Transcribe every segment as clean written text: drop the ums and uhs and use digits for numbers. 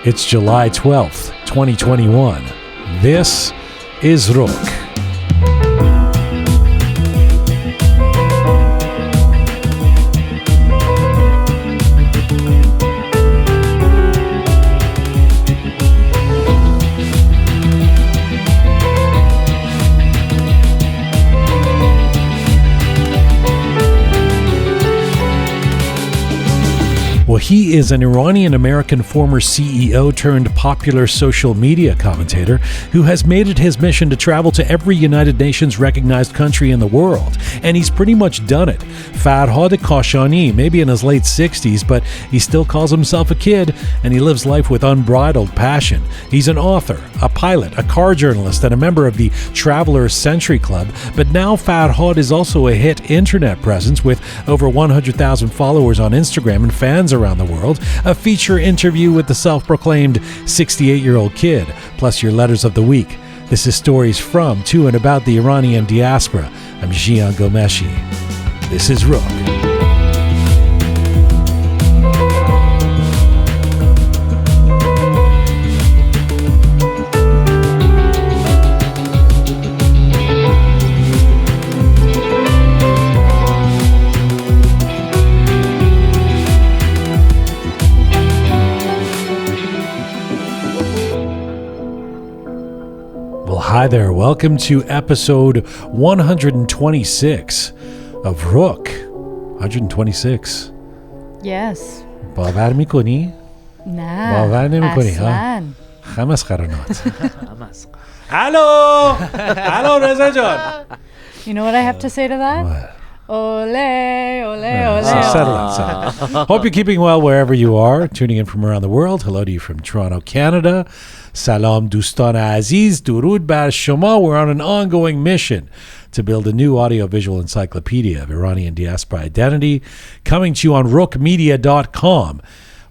It's July 12th, 2021. This is Roqe. Well, he is an Iranian-American former CEO turned popular social media commentator who has made it his mission to travel to every United Nations recognized country in the world. And he's pretty much done it. Farhad Kashani, maybe in his late 60s, but he still calls himself a kid, and he lives life with unbridled passion. He's an author, a pilot, a car journalist, and a member of the Traveler's Century Club. But now Farhad is also a hit internet presence with over 100,000 followers on Instagram and fans around the world, a feature interview with the self-proclaimed 68-year-old kid, plus your letters of the week. This is stories from, to, and about the Iranian diaspora. I'm Jian Ghomeshi. This is Roqe. Hi there, welcome to episode 126 of Roqe. 126. Yes. باور میکنی؟ نه باور نمیکنی ها؟ خمس قرانات. Hello Reza John. You know what I have to say to that? What? Ole, ole, ole. So settle it. Hope you're keeping well wherever you are. Tuning in from around the world. Hello to you from Toronto, Canada. Salam Dustan Aziz. Durud bar Shoma. We're on an ongoing mission to build a new audiovisual encyclopedia of Iranian diaspora identity, coming to you on roqemedia.com.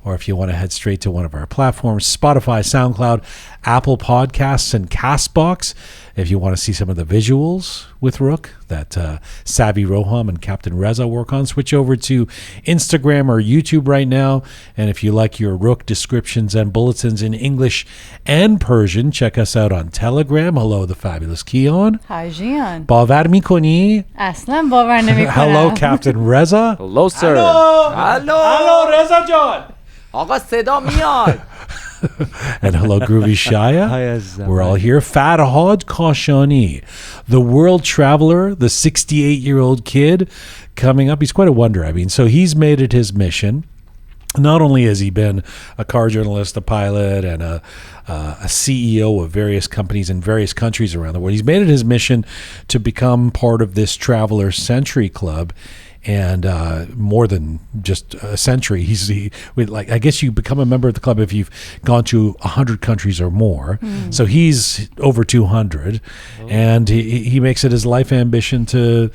Or if you want to head straight to one of our platforms, Spotify, SoundCloud, Apple Podcasts, and CastBox. If you want to see some of the visuals with Roqe that Savvy Roham and Captain Reza work on, switch over to Instagram or YouTube right now. And if you like your Roqe descriptions and bulletins in English and Persian, check us out on Telegram. Hello, the fabulous Keon. Hi, Jian. باور میکنی? اصلا باور نمیکنم. Hello, Captain Reza. Hello, sir. Hello, Reza John. آقا صدا میاد. And hello, Groovy Shaya. Hi, We're all here. Farhad Kashani, the world traveler, the 68-year-old kid coming up. He's quite a wonder. I mean, so he's made it his mission. Not only has he been a car journalist, a pilot, and a CEO of various companies in various countries around the world, he's made it his mission to become part of this Traveler's Century Club. And more than just a century, I guess you become a member of the club if you've gone to 100 countries or more. So he's over 200, and he makes it his life ambition to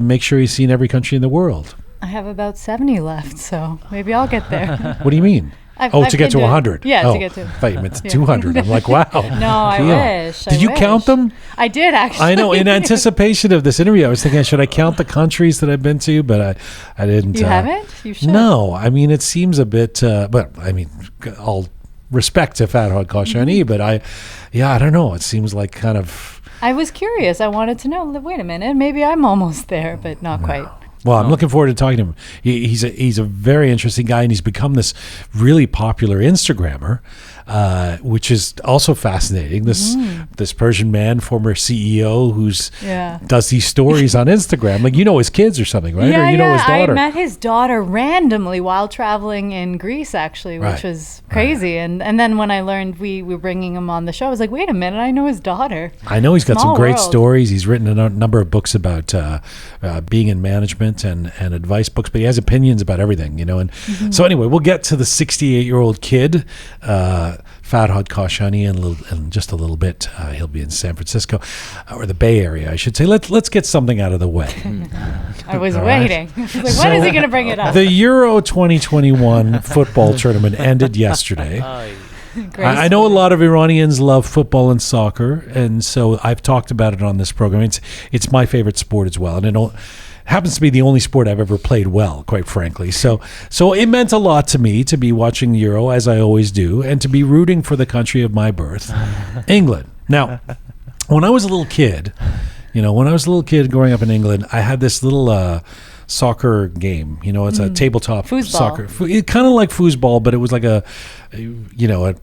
make sure he's seen every country in the world. I have about 70 left, so maybe I'll get there. What do you mean? To get to 100. Yeah, to get to. I thought you meant 200. I'm like, wow. No, I wish. Did you count them? I did, actually. I know. In anticipation of this interview, I was thinking, should I count the countries that I've been to? But I didn't. You haven't? You should. No. I mean, it seems a bit, but I mean, all respect to Farhad Kashani, but I don't know. It seems like kind of. I was curious. I wanted to know, wait a minute, maybe I'm almost there, but not quite. Well, I'm looking forward to talking to him. He's a very interesting guy, and he's become this really popular Instagrammer, which is also fascinating. This Persian man, former CEO, who's does these stories on Instagram. Like, you know his kids or something, right? Yeah, or you know his daughter. I met his daughter randomly while traveling in Greece, actually, which was crazy. And then when I learned we were bringing him on the show, I was like, wait a minute, I know his daughter. I know he's got some great world. stories. He's written a number of books about being in management and advice books, but he has opinions about everything, you know. And so anyway, we'll get to the 68-year-old kid, Farhad Kashani, in just a little bit. He'll be in San Francisco, or the Bay Area, I should say. Let's get something out of the way. I was waiting. I was like, when is he going to bring it up? The Euro 2021 football tournament ended yesterday. I know a lot of Iranians love football and soccer, and so I've talked about it on this program. It's my favorite sport as well, and happens to be the only sport I've ever played well, quite frankly. So it meant a lot to me to be watching the Euro, as I always do, and to be rooting for the country of my birth, England. Now, when I was a little kid, growing up in England, I had this little soccer game. It's a tabletop Foosball. soccer. Kind of like foosball, but it was like a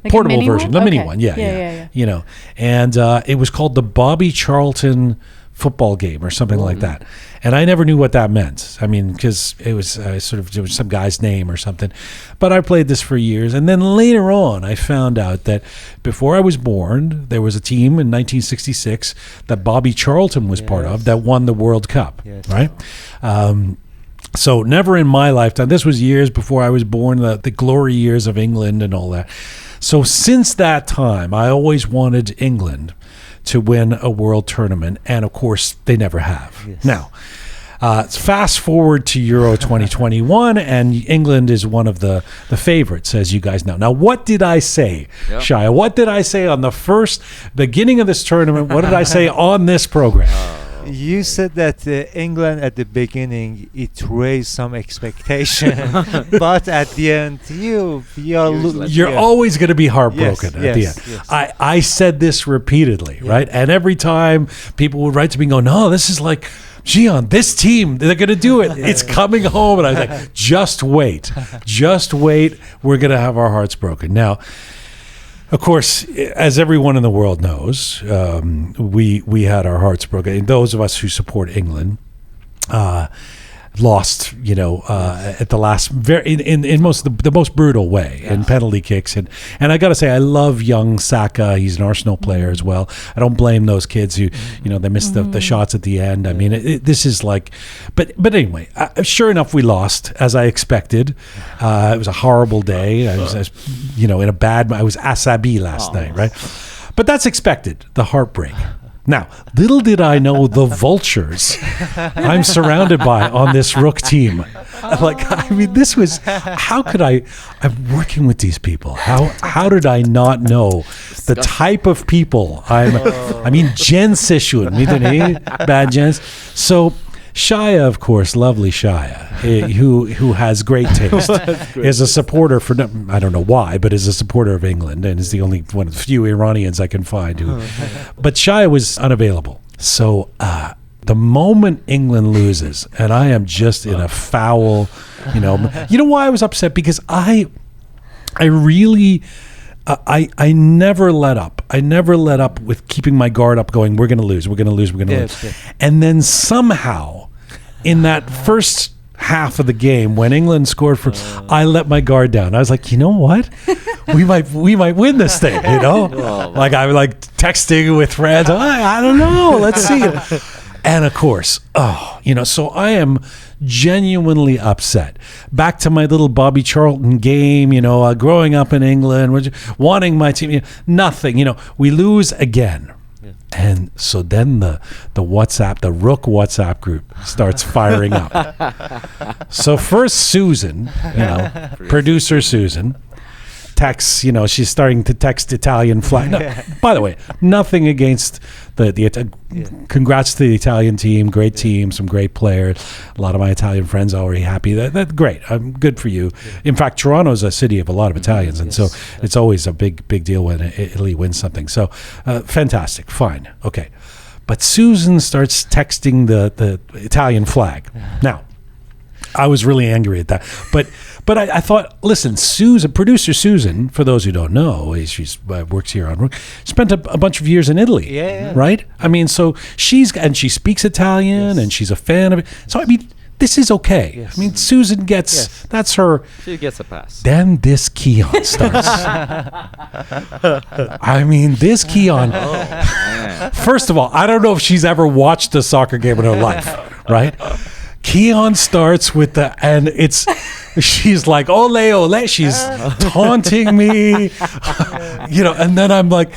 portable mini version, one? the mini Okay. one. Yeah. And it was called the Bobby Charlton football game or something like that. And I never knew what that meant. I mean, because it was it was some guy's name or something. But I played this for years. And then later on, I found out that before I was born, there was a team in 1966 that Bobby Charlton was part of that won the World Cup, right? So never in my lifetime, this was years before I was born, the glory years of England and all that. So since that time, I always wanted England to win a world tournament, and of course they never have. Now fast forward to Euro 2021, and England is one of the favorites, as you guys know. Now, what did I say, Shia? What did I say on the first beginning of this tournament? What did I say on this program? You said that England at the beginning, it raised some expectation, but at the end, you're always going to be heartbroken at the end. Yes. I said this repeatedly, right? And every time people would write to me and go, no, this is like, Jian, this team, they're going to do it. It's coming home. And I was like, just wait. We're going to have our hearts broken. Now, of course, as everyone in the world knows, we had our hearts broken. And those of us who support England lost, at the last, in the most brutal way, in penalty kicks. And I got to say, I love young Saka. He's an Arsenal player as well. I don't blame those kids who, they missed the shots at the end. I mean, this is like, but anyway, sure enough, we lost, as I expected. It was a horrible day. I was in a bad, I was asabi last night, right? But that's expected, the heartbreak. Now, little did I know the vultures I'm surrounded by on this Roqe team. This was, I'm working with these people. How did I not know the type of people Jens Sishun, bad Jens. So, Shia, of course, lovely Shia, who has great taste, is a supporter for, I don't know why, but is a supporter of England and is the only one of the few Iranians I can find who. But Shia was unavailable. So the moment England loses, and I am just in a foul, you know why I was upset? Because I really. I never let up. I never let up with keeping my guard up, going, we're going to lose. Yes. And then somehow, in that first half of the game, when England scored I let my guard down. I was like, you know what? we might win this thing, I was texting with friends. I don't know. Let's see it. And of course, so I am genuinely upset. Back to my little Bobby Charlton game, growing up in England, wanting my team, nothing, we lose again. Yeah. And so then the Roqe WhatsApp group starts firing up. So first Susan, producer Susan, texts, she's starting to text Italian flag. No, by the way, nothing against congrats to the Italian team, great team, some great players. A lot of my Italian friends are already happy. That's great. Good for you. In fact, Toronto's a city of a lot of Italians, and so it's always a big deal when Italy wins something. So fantastic, fine, okay. But Susan starts texting the Italian flag. Now, I was really angry at that, but I thought, listen, producer Susan, for those who don't know, she works here on Roqe, spent a bunch of years in Italy, right? I mean, so she speaks Italian, and she's a fan of it. So this is okay. Yes. I mean, Susan gets that's her. She gets a pass. Then this Keon starts. This Keon. First of all, I don't know if she's ever watched a soccer game in her life, right? Keon starts with she's like, ole, ole. She's taunting me, and then I'm like,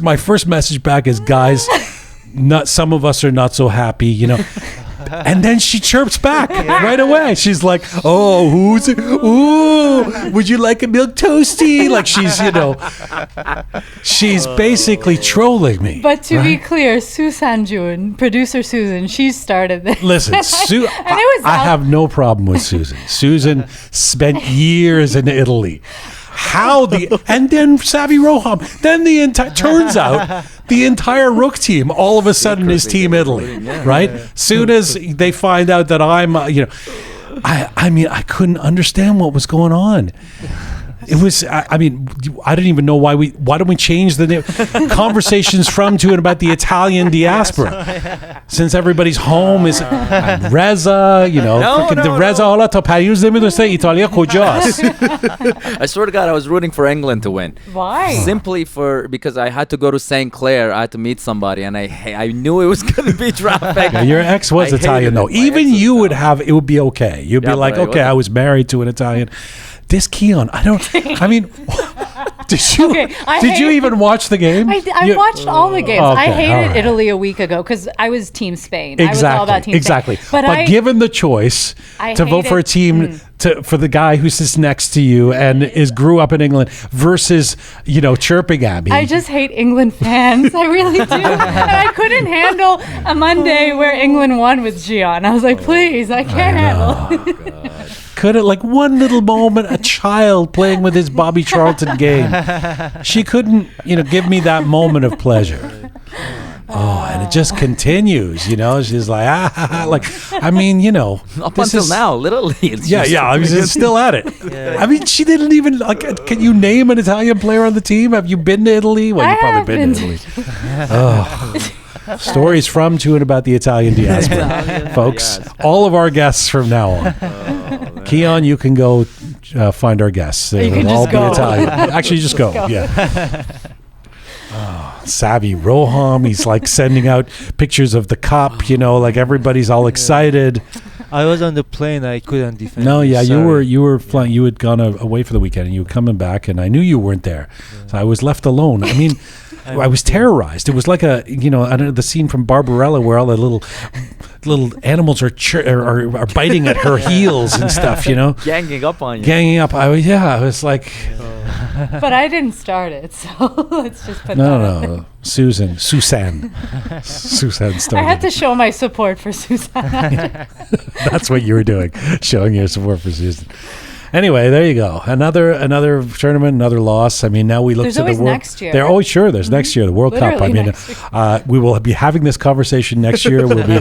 my first message back is, guys, some of us are not so happy, And then she chirps back right away. She's like, "Oh, who's it? Ooh, would you like a milk toasty?" Like she's basically trolling me. But to be clear, Susan Jun, producer Susan, she started this. Listen, I have no problem with Susan. Susan spent years in Italy. And then Savi Roham. Then turns out the entire Roqe team all of a sudden is Team Italy, right? Soon as they find out that I'm, I mean, I couldn't understand what was going on. It was, I didn't even know why don't we change the name? Conversations from to and about the Italian diaspora. Since everybody's home is Reza, Reza حالا تا پریوز نمیدونسته ایتالیا کجاست. I swear to God, I was rooting for England to win. Why? Simply because I had to go to St. Clair. I had to meet somebody, and I knew it was going to be traffic. Your ex was Italian, though. Even you would be okay. You'd be like, okay, I was married to an Italian. This Keon, did you even watch the game? I watched all the games. Okay, I hated right. Italy a week ago because I was Team Spain. Exactly, I was all about Team exactly. Spain. But given the choice to vote for a team for the guy who sits next to you and grew up in England versus chirping at me. I just hate England fans. I really do. And I couldn't handle a Monday where England won with Jian. I was like, please, I can't handle. Could it, like one little moment, a child playing with his Bobby Charlton game. She couldn't, give me that moment of pleasure. Oh, and it just continues, She's like, up until now, literally. I was still at it. Yeah. She didn't even, can you name an Italian player on the team? Have you been to Italy? Well, you've probably been to Italy. Oh. Stories from to and about the Italian diaspora, folks. Yes. All of our guests from now on. Keon, you can go find our guests. You can all just go. Be Italian. Actually, just go. Yeah. Savi Roham, he's like sending out pictures of the cup. Everybody's all excited. I was on the plane. I couldn't defend. No, yeah, you were flying. You had gone away for the weekend, and you were coming back, and I knew you weren't there, so I was left alone. I was terrorized. It was like the scene from Barbarella where all the little animals are biting at her heels and stuff. Ganging up on you. Ganging up. I was like. But I didn't start it, so let's just put No. Susan started. I had to show my support for Susan. That's what you were doing, showing your support for Susan. Anyway, there you go. Another tournament, another loss. Now we look There's to the always world. next year. There's next year, the World Literally Cup. We will be having this conversation next year. We'll be,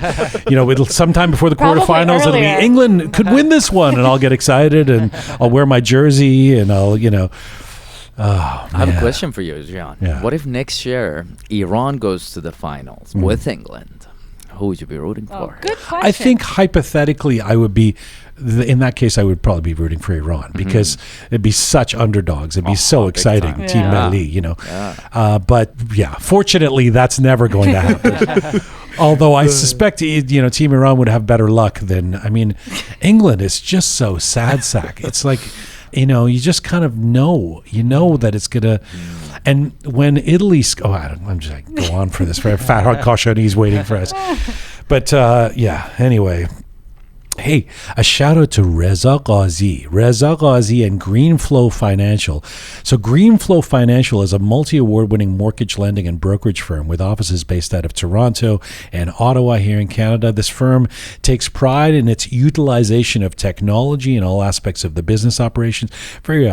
it'll sometime before the Probably quarterfinals. It'll be earlier. England could win this one, and I'll get excited, and I'll wear my jersey, and I'll, I have a question for you, Jian. Yeah. What if next year Iran goes to the finals with England? Who would you be rooting for? Good question. I think hypothetically, I would be. In that case, I would probably be rooting for Iran because it'd be such underdogs. It'd be so exciting, time. Team Mali, But fortunately, that's never going to happen. Although I suspect, Team Iran would have better luck than. England is just so sad sack. It's like, you just kind of know, that it's gonna. And when Italy, I'm just like, go on for this. Farhad Kashani is waiting for us. But anyway. Hey, a shout out to Reza Ghazi and Greenflow Financial. So Greenflow Financial is a multi-award winning mortgage lending and brokerage firm with offices based out of Toronto and Ottawa here in Canada. This firm takes pride in its utilization of technology in all aspects of the business operations. Very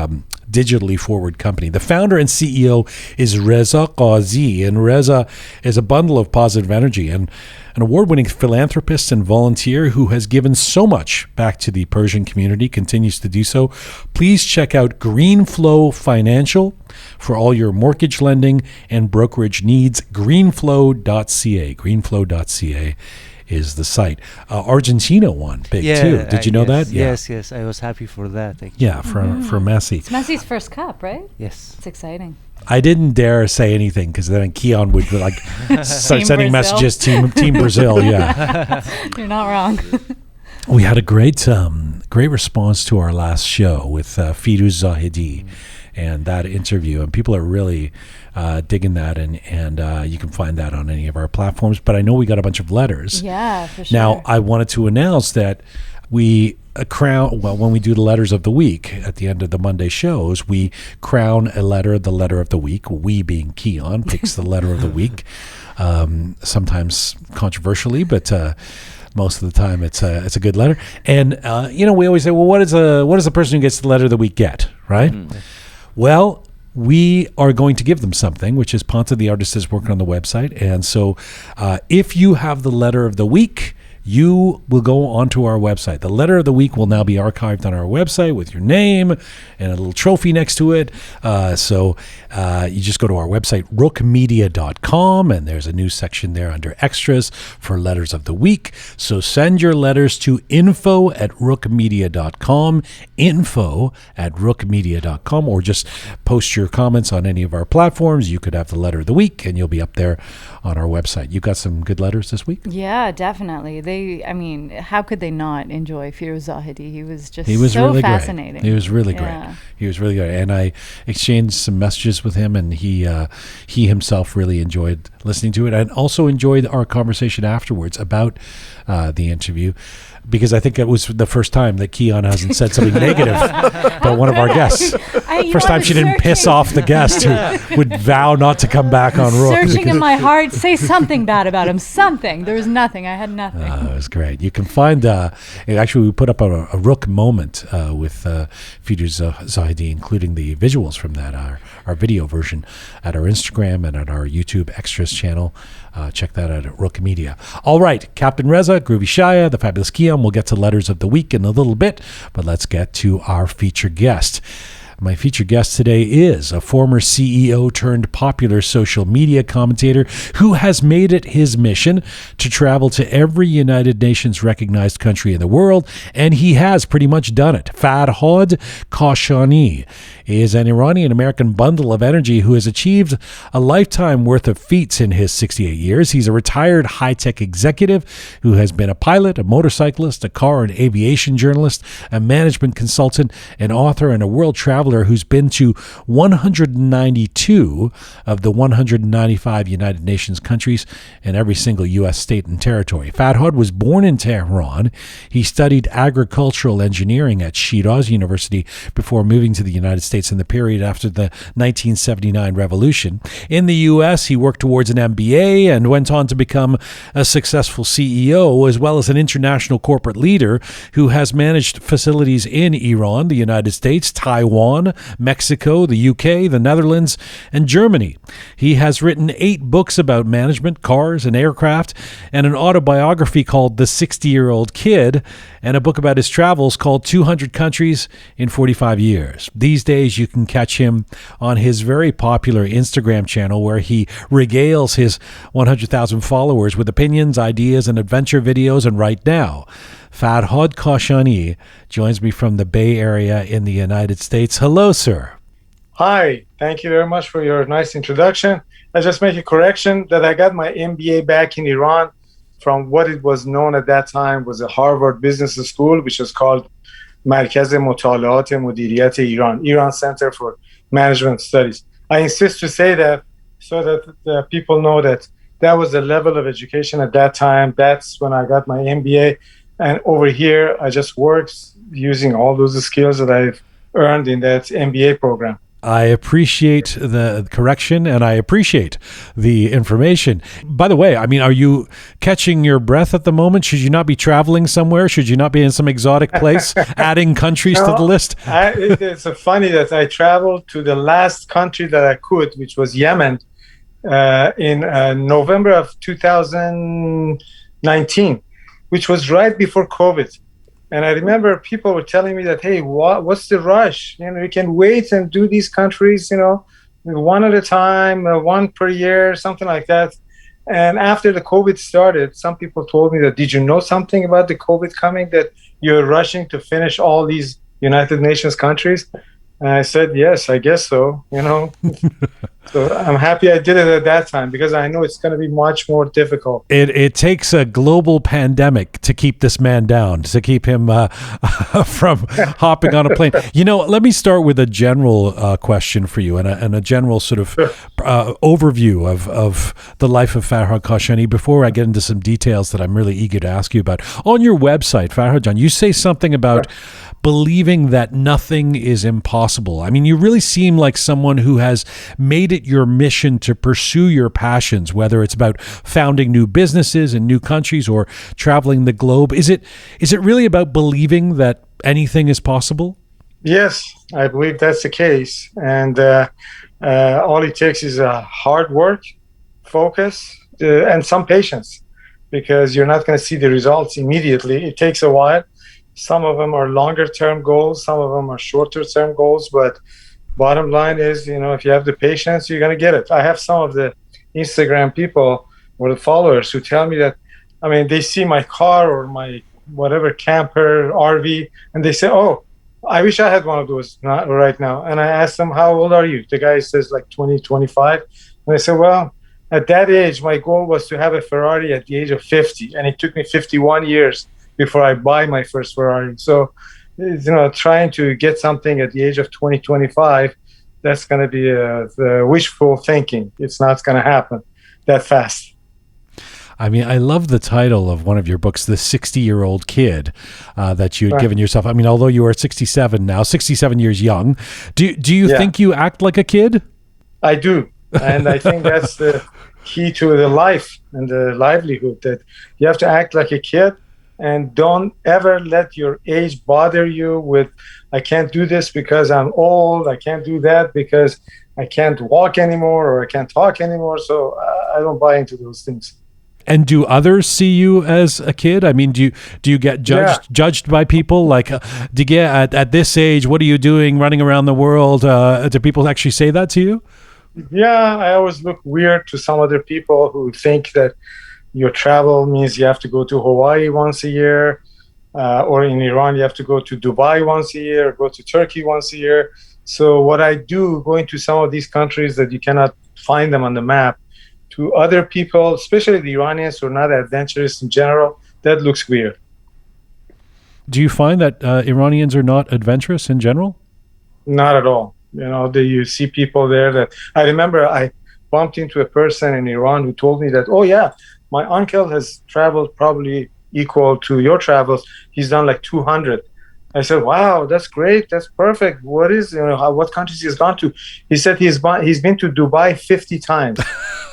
digitally forward company. The founder and CEO is Reza Ghazi, and Reza is a bundle of positive energy and an award-winning philanthropist and volunteer who has given so much back to the Persian community, continues to do so. Please check out Greenflow Financial for all your mortgage lending and brokerage needs. Greenflow.ca. Greenflow.ca is the site. Argentina won big too. Did you know that? Yeah. Yes. I was happy for that. Actually. Yeah, for Messi. It's Messi's first cup, right? Yes. It's exciting. I didn't dare say anything because then Keon would start sending messages. Team Brazil. Yeah, you're not wrong. We had a great response to our last show with Firuz Zahidi and that interview. And people are really digging that, and you can find that on any of our platforms. But I know we got a bunch of letters. Yeah, for sure. Now, I wanted to announce that we when we do the letters of the week at the end of the Monday shows, we crown a letter the letter of the week. We, being Keon, picks the letter of the week, sometimes controversially, but most of the time it's a good letter. And we always say, well, what does the person who gets the letter of the week get, right? Well, we are going to give them something, which is Ponta the artist is working on the website. And so if you have the letter of the week, you will go onto our website. The letter of the week will now be archived on our website with your name and a little trophy next to it. So you just go to our website, roqemedia.com, and there's a new section there under extras for letters of the week. So send your letters to info@roqemedia.com, info@roqemedia.com, or just post your comments on any of our platforms. You could have the letter of the week, and you'll be up there on our website. You got some good letters this week? Yeah, definitely. How could they not enjoy Firuz Zahedi? He was just so really fascinating. Great. He was really great. He was really good. And I exchanged some messages with him, and he himself really enjoyed listening to it, and also enjoyed our conversation afterwards about the interview, because I think it was the first time that Keon hasn't said something negative about one of our guests. First time she didn't piss off the guest who would vow not to come back on Roqe. Searching in my heart, say something bad about him. Something. There was nothing. I had nothing. It was great. You can find, actually we put up a Roqe moment with Firuz Zahedi, including the visuals from that, our video version, at our Instagram and at our YouTube extras channel. Check that out at Roqe Media. All right, Captain Reza, Groovy Shaya, the Fabulous Keon. We'll get to letters of the week in a little bit, but let's get to our featured guest. My featured guest today is a former CEO turned popular social media commentator who has made it his mission to travel to every United Nations recognized country in the world, and he has pretty much done it. Farhad Kashani is an Iranian-American bundle of energy who has achieved a lifetime worth of feats in his 68 years. He's a retired high-tech executive who has been a pilot, a motorcyclist, a car and aviation journalist, a management consultant, an author, and a world traveler who's been to 192 of the 195 United Nations countries and every single U.S. state and territory. Farhad was born in Tehran. He studied agricultural engineering at Shiraz University before moving to the United States in the period after the 1979 revolution. In the U.S., he worked towards an MBA and went on to become a successful CEO, as well as an international corporate leader who has managed facilities in Iran, the United States, Taiwan, Mexico, the UK, the Netherlands, and Germany. He has written 8 books about management, cars, and aircraft, and an autobiography called The 60-Year-Old Kid, and a book about his travels called 200 Countries in 45 Years. These days, you can catch him on his very popular Instagram channel, where he regales his 100,000 followers with opinions, ideas, and adventure videos. And right now, Farhad Kashani joins me from the Bay Area in the United States. Hello, sir. Hi. Thank you very much for your nice introduction. I just make a correction that I got my MBA back in Iran from what it was known at that time was a Harvard Business School, which is called Markaz Mutalaat Mudiriyat Iran Center for Management Studies. I insist to say that so that the people know that that was the level of education at that time. That's when I got my MBA. And over here, I just worked using all those skills that I've earned in that MBA program. I appreciate the correction, and I appreciate the information. By the way, are you catching your breath at the moment? Should you not be traveling somewhere? Should you not be in some exotic place, adding countries to the list? It's funny that I traveled to the last country that I could, which was Yemen, in November of 2019, which was right before COVID. And I remember people were telling me that, hey, what's the rush? You can wait and do these countries, one at a time, one per year, something like that. And after the COVID started, some people told me that, did you know something about the COVID coming, that you're rushing to finish all these United Nations countries? And I said, yes, I guess so, So I'm happy I did it at that time because I know it's going to be much more difficult. It takes a global pandemic to keep this man down, to keep him from hopping on a plane. Let me start with a general question for you and a general sort of overview of the life of Farhad Kashani before I get into some details that I'm really eager to ask you about. On your website, Farhad, you say something about believing that nothing is impossible. I mean, you really seem like someone who has made it your mission to pursue your passions, whether it's about founding new businesses in new countries or traveling the globe. Is it really about believing that anything is possible? Yes, I believe that's the case. And all it takes is hard work, focus, and some patience, because you're not going to see the results immediately. It takes a while. Some of them are longer term goals, some of them are shorter term goals, but bottom line is, if you have the patience, you're going to get it. I have some of the Instagram people or the followers who tell me that, they see my car or my whatever camper, RV, and they say, oh, I wish I had one of those right now. And I ask them, how old are you? The guy says like 20, 25. And I say, well, at that age, my goal was to have a Ferrari at the age of 50. And it took me 51 years before I buy my first Ferrari. So, trying to get something at the age of 20, 25, that's going to be the wishful thinking. It's not going to happen that fast. I mean, I love the title of one of your books, The 60-Year-Old Kid, that you had given yourself. I mean, although you are 67 now, 67 years young, do you think you act like a kid? I do. And I think that's the key to the life and the livelihood, that you have to act like a kid. And don't ever let your age bother you with, I can't do this because I'm old. I can't do that because I can't walk anymore or I can't talk anymore. So I don't buy into those things. And do others see you as a kid? I mean, do you get judged by people? Like, at this age, what are you doing running around the world? Do people actually say that to you? Yeah, I always look weird to some other people who think that your travel means you have to go to Hawaii once a year, or in Iran, you have to go to Dubai once a year, or go to Turkey once a year. So what I do, going to some of these countries that you cannot find them on the map, to other people, especially the Iranians who are not adventurous in general, that looks weird. Do you find that Iranians are not adventurous in general? Not at all. You see people there that I remember I bumped into a person in Iran who told me that, oh yeah, my uncle has traveled probably equal to your travels. He's done like 200. I said, wow, that's great. That's perfect. What countries he's gone to? He said he's been to Dubai 50 times.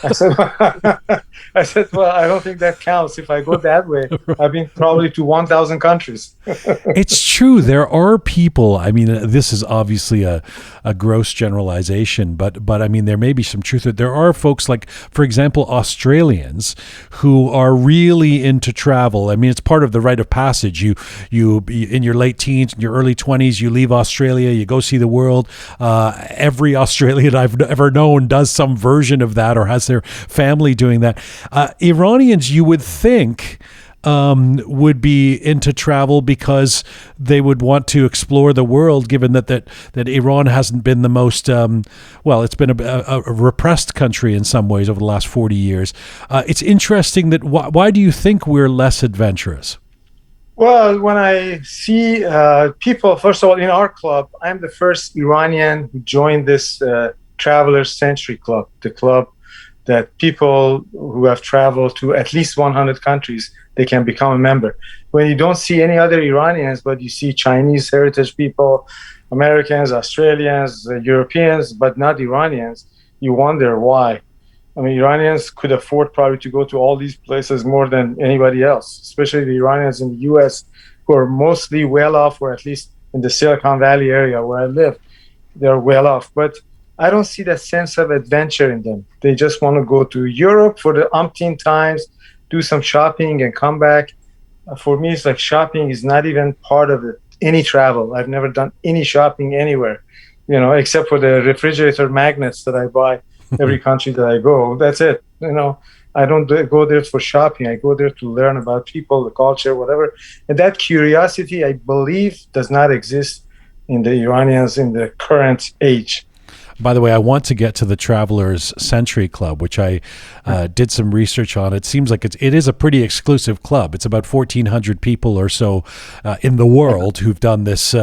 I said, well, I don't think that counts. If I go that way, I've been probably to 1,000 countries. It's true. There are people, I mean, this is obviously a gross generalization, but I mean, there may be some truth. There are folks like, for example, Australians who are really into travel. I mean, it's part of the rite of passage. You in your late teens, in your early 20s, you leave Australia, you go see the world. Every Australian I've ever known does some version of that or has their family doing that. Iranians, you would think, would be into travel because they would want to explore the world, given that Iran hasn't been the most, it's been a repressed country in some ways over the last 40 years. It's interesting that why do you think we're less adventurous? Well, when I see people, first of all, in our club, I'm the first Iranian who joined this Traveler's Century Club, the club that people who have traveled to at least 100 countries, they can become a member. When you don't see any other Iranians, but you see Chinese heritage people, Americans, Australians, Europeans, but not Iranians, you wonder why. I mean, Iranians could afford probably to go to all these places more than anybody else, especially the Iranians in the US, who are mostly well off, or at least in the Silicon Valley area where I live, they're well off. But I don't see that sense of adventure in them. They just want to go to Europe for the umpteen times, do some shopping and come back. For me, it's like shopping is not even part of any travel. I've never done any shopping anywhere, except for the refrigerator magnets that I buy every country that I go. That's it. I don't go there for shopping. I go there to learn about people, the culture, whatever. And that curiosity, I believe, does not exist in the Iranians in the current age. By the way, I want to get to the Travelers Century Club, which I did some research on. It seems like it is a pretty exclusive club. It's about 1,400 people or so in the world who've done this,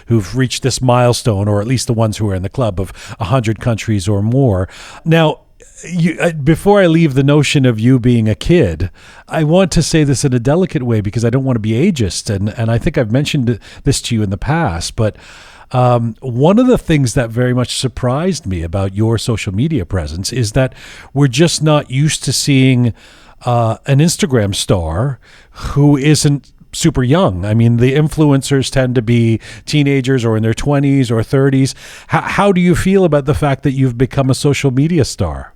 who've reached this milestone, or at least the ones who are in the club of 100 countries or more. Now, before I leave the notion of you being a kid, I want to say this in a delicate way because I don't want to be ageist, and I think I've mentioned this to you in the past, but one of the things that very much surprised me about your social media presence is that we're just not used to seeing an Instagram star who isn't super young. I mean, the influencers tend to be teenagers or in their 20s or 30s. How do you feel about the fact that you've become a social media star?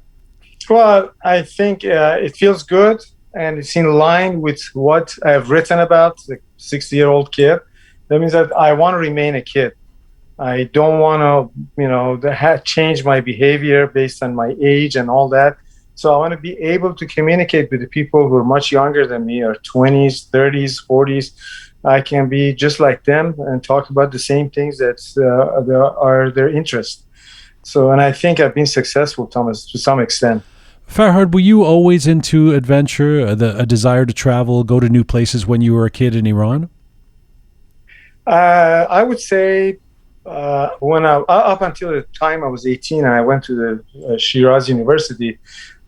Well, I think it feels good, and it's in line with what I've written about, the 60-year-old kid. That means that I want to remain a kid. I don't want to, change my behavior based on my age and all that. So I want to be able to communicate with the people who are much younger than me, or 20s, 30s, 40s. I can be just like them and talk about the same things that are their interest. So, and I think I've been successful, Thomas, to some extent. Farhad, were you always into adventure, a desire to travel, go to new places when you were a kid in Iran? I would say when up until the time I was 18 and I went to the Shiraz University,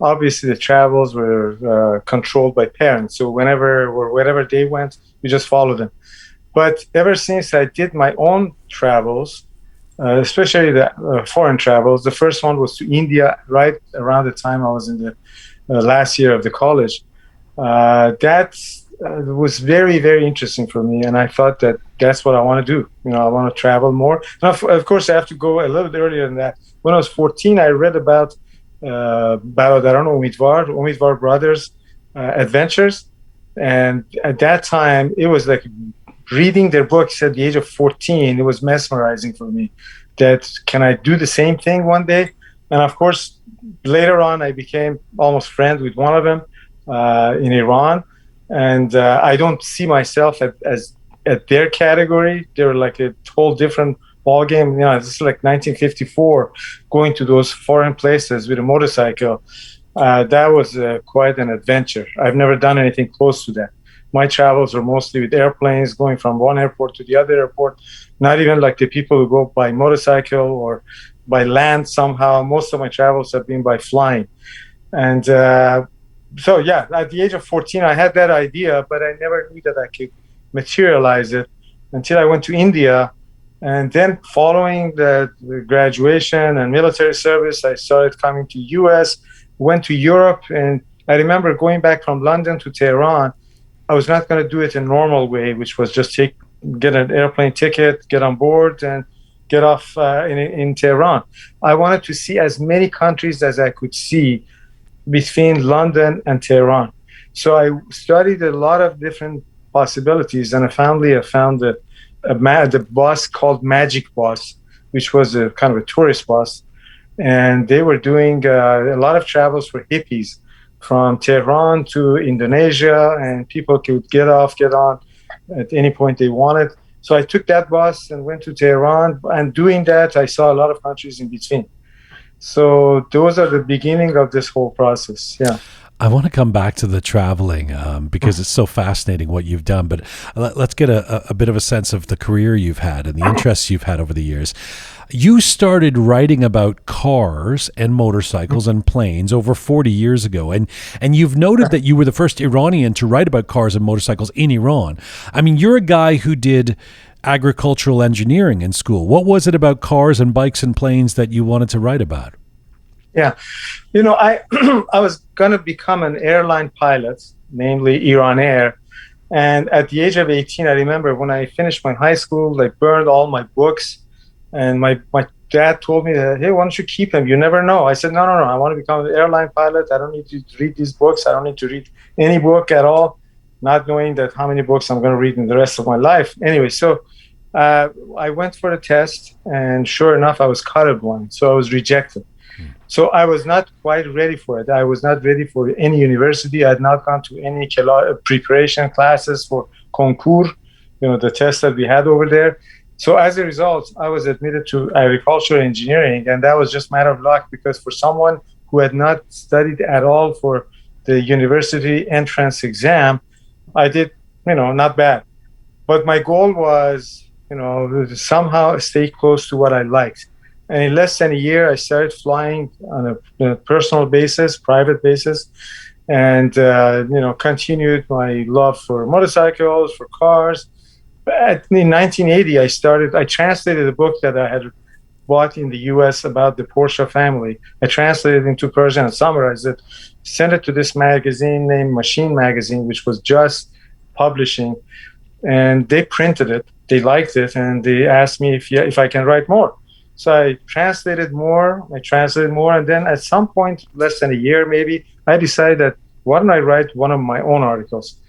obviously the travels were controlled by parents. So wherever they went, we just followed them. But ever since I did my own travels, especially the foreign travels, the first one was to India right around the time I was in the last year of the college. That was very, very interesting for me. And I thought that that's what I want to do. I want to travel more. And of course, I have to go a little bit earlier than that. When I was 14, I read about Umidvar brothers' adventures. And at that time, it was like reading their books at the age of 14. It was mesmerizing for me. That can I do the same thing one day? And of course, later on, I became almost friends with one of them in Iran. And I don't see myself as at their category. They were like a whole different ball game. This is like 1954, going to those foreign places with a motorcycle. That was quite an adventure. I've never done anything close to that. My travels were mostly with airplanes, going from one airport to the other airport. Not even like the people who go by motorcycle or by land somehow. Most of my travels have been by flying. And so, yeah, at the age of 14, I had that idea, but I never knew that I could materialize it until I went to India. And then following the graduation and military service, I started coming to US, went to Europe. And I remember going back from London to Tehran. I was not going to do it a normal way, which was just get an airplane ticket, get on board, and get off in Tehran. I wanted to see as many countries as I could see between London and Tehran. So I studied a lot of different possibilities, and I found the bus called Magic Bus, which was a kind of a tourist bus. And they were doing a lot of travels for hippies from Tehran to Indonesia, and people could get on at any point they wanted. So I took that bus and went to Tehran, and doing that, I saw a lot of countries in between. So those are the beginning of this whole process. Yeah. I want to come back to the traveling because it's so fascinating what you've done. But let's get a bit of a sense of the career you've had and the interests you've had over the years. You started writing about cars and motorcycles and planes over 40 years ago. And you've noted that you were the first Iranian to write about cars and motorcycles in Iran. I mean, you're a guy who did agricultural engineering in school. What was it about cars and bikes and planes that you wanted to write about? Yeah. I I was going to become an airline pilot, namely Iran Air. And at the age of 18, I remember when I finished my high school, I burned all my books. And my dad told me that, hey, why don't you keep them? You never know. I said, no. I want to become an airline pilot. I don't need to read these books. I don't need to read any book at all, not knowing that how many books I'm going to read in the rest of my life. Anyway, so I went for the test, and sure enough, I was colorblind. So I was rejected. So I was not quite ready for it. I was not ready for any university. I had not gone to any preparation classes for concours, the test that we had over there. So as a result, I was admitted to agricultural engineering, and that was just matter of luck because for someone who had not studied at all for the university entrance exam, I did, not bad. But my goal was, to somehow stay close to what I liked. And in less than a year, I started flying on a personal basis, private basis, and continued my love for motorcycles, for cars. In 1980, I translated a book that I had bought in the U.S. about the Porsche family. I translated it into Persian and summarized it, sent it to this magazine named Machine Magazine, which was just publishing, and they printed it. They liked it, and they asked me if I can write more. So I translated more, and then at some point, less than a year maybe, I decided that why don't I write one of my own articles?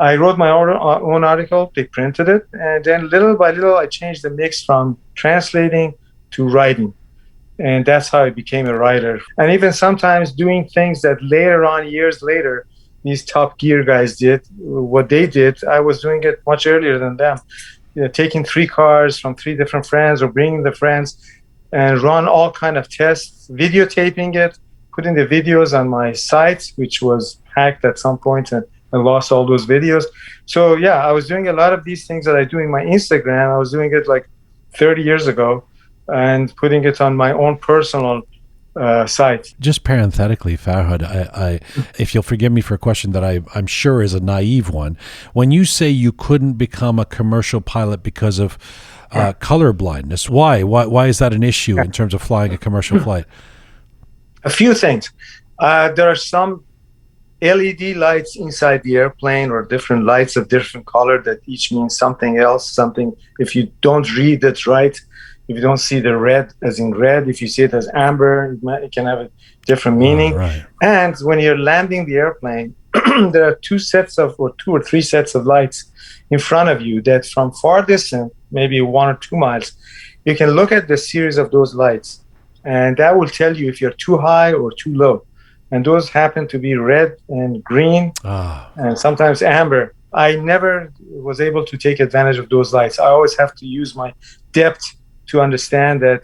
I wrote my own article, they printed it, and then little by little, I changed the mix from translating to writing. And that's how I became a writer. And even sometimes doing things that later on, years later, these Top Gear guys did, what they did, I was doing it much earlier than them. Taking 3 cars from 3 different friends or bringing the friends and run all kind of tests, videotaping it, putting the videos on my site, which was hacked at some point and lost all those videos. So yeah, I was doing a lot of these things that I do in my Instagram. I was doing it like 30 years ago and putting it on my own personal site. Just parenthetically, Farhad, I if you'll forgive me for a question that I'm sure is a naive one. When you say you couldn't become a commercial pilot because of color blindness, why? Why is that an issue in terms of flying a commercial flight? A few things. There are some LED lights inside the airplane or different lights of different color that each means something else, something, if you don't read it right, if you don't see the red as in red, if you see it as amber, it can have a different meaning. Right. And when you're landing the airplane, there are 2 or 3 sets of lights in front of you that from far distance, maybe 1 or 2 miles, you can look at the series of those lights. And that will tell you if you're too high or too low. And those happen to be red and green and sometimes amber. I never was able to take advantage of those lights. I always have to use my depth to understand that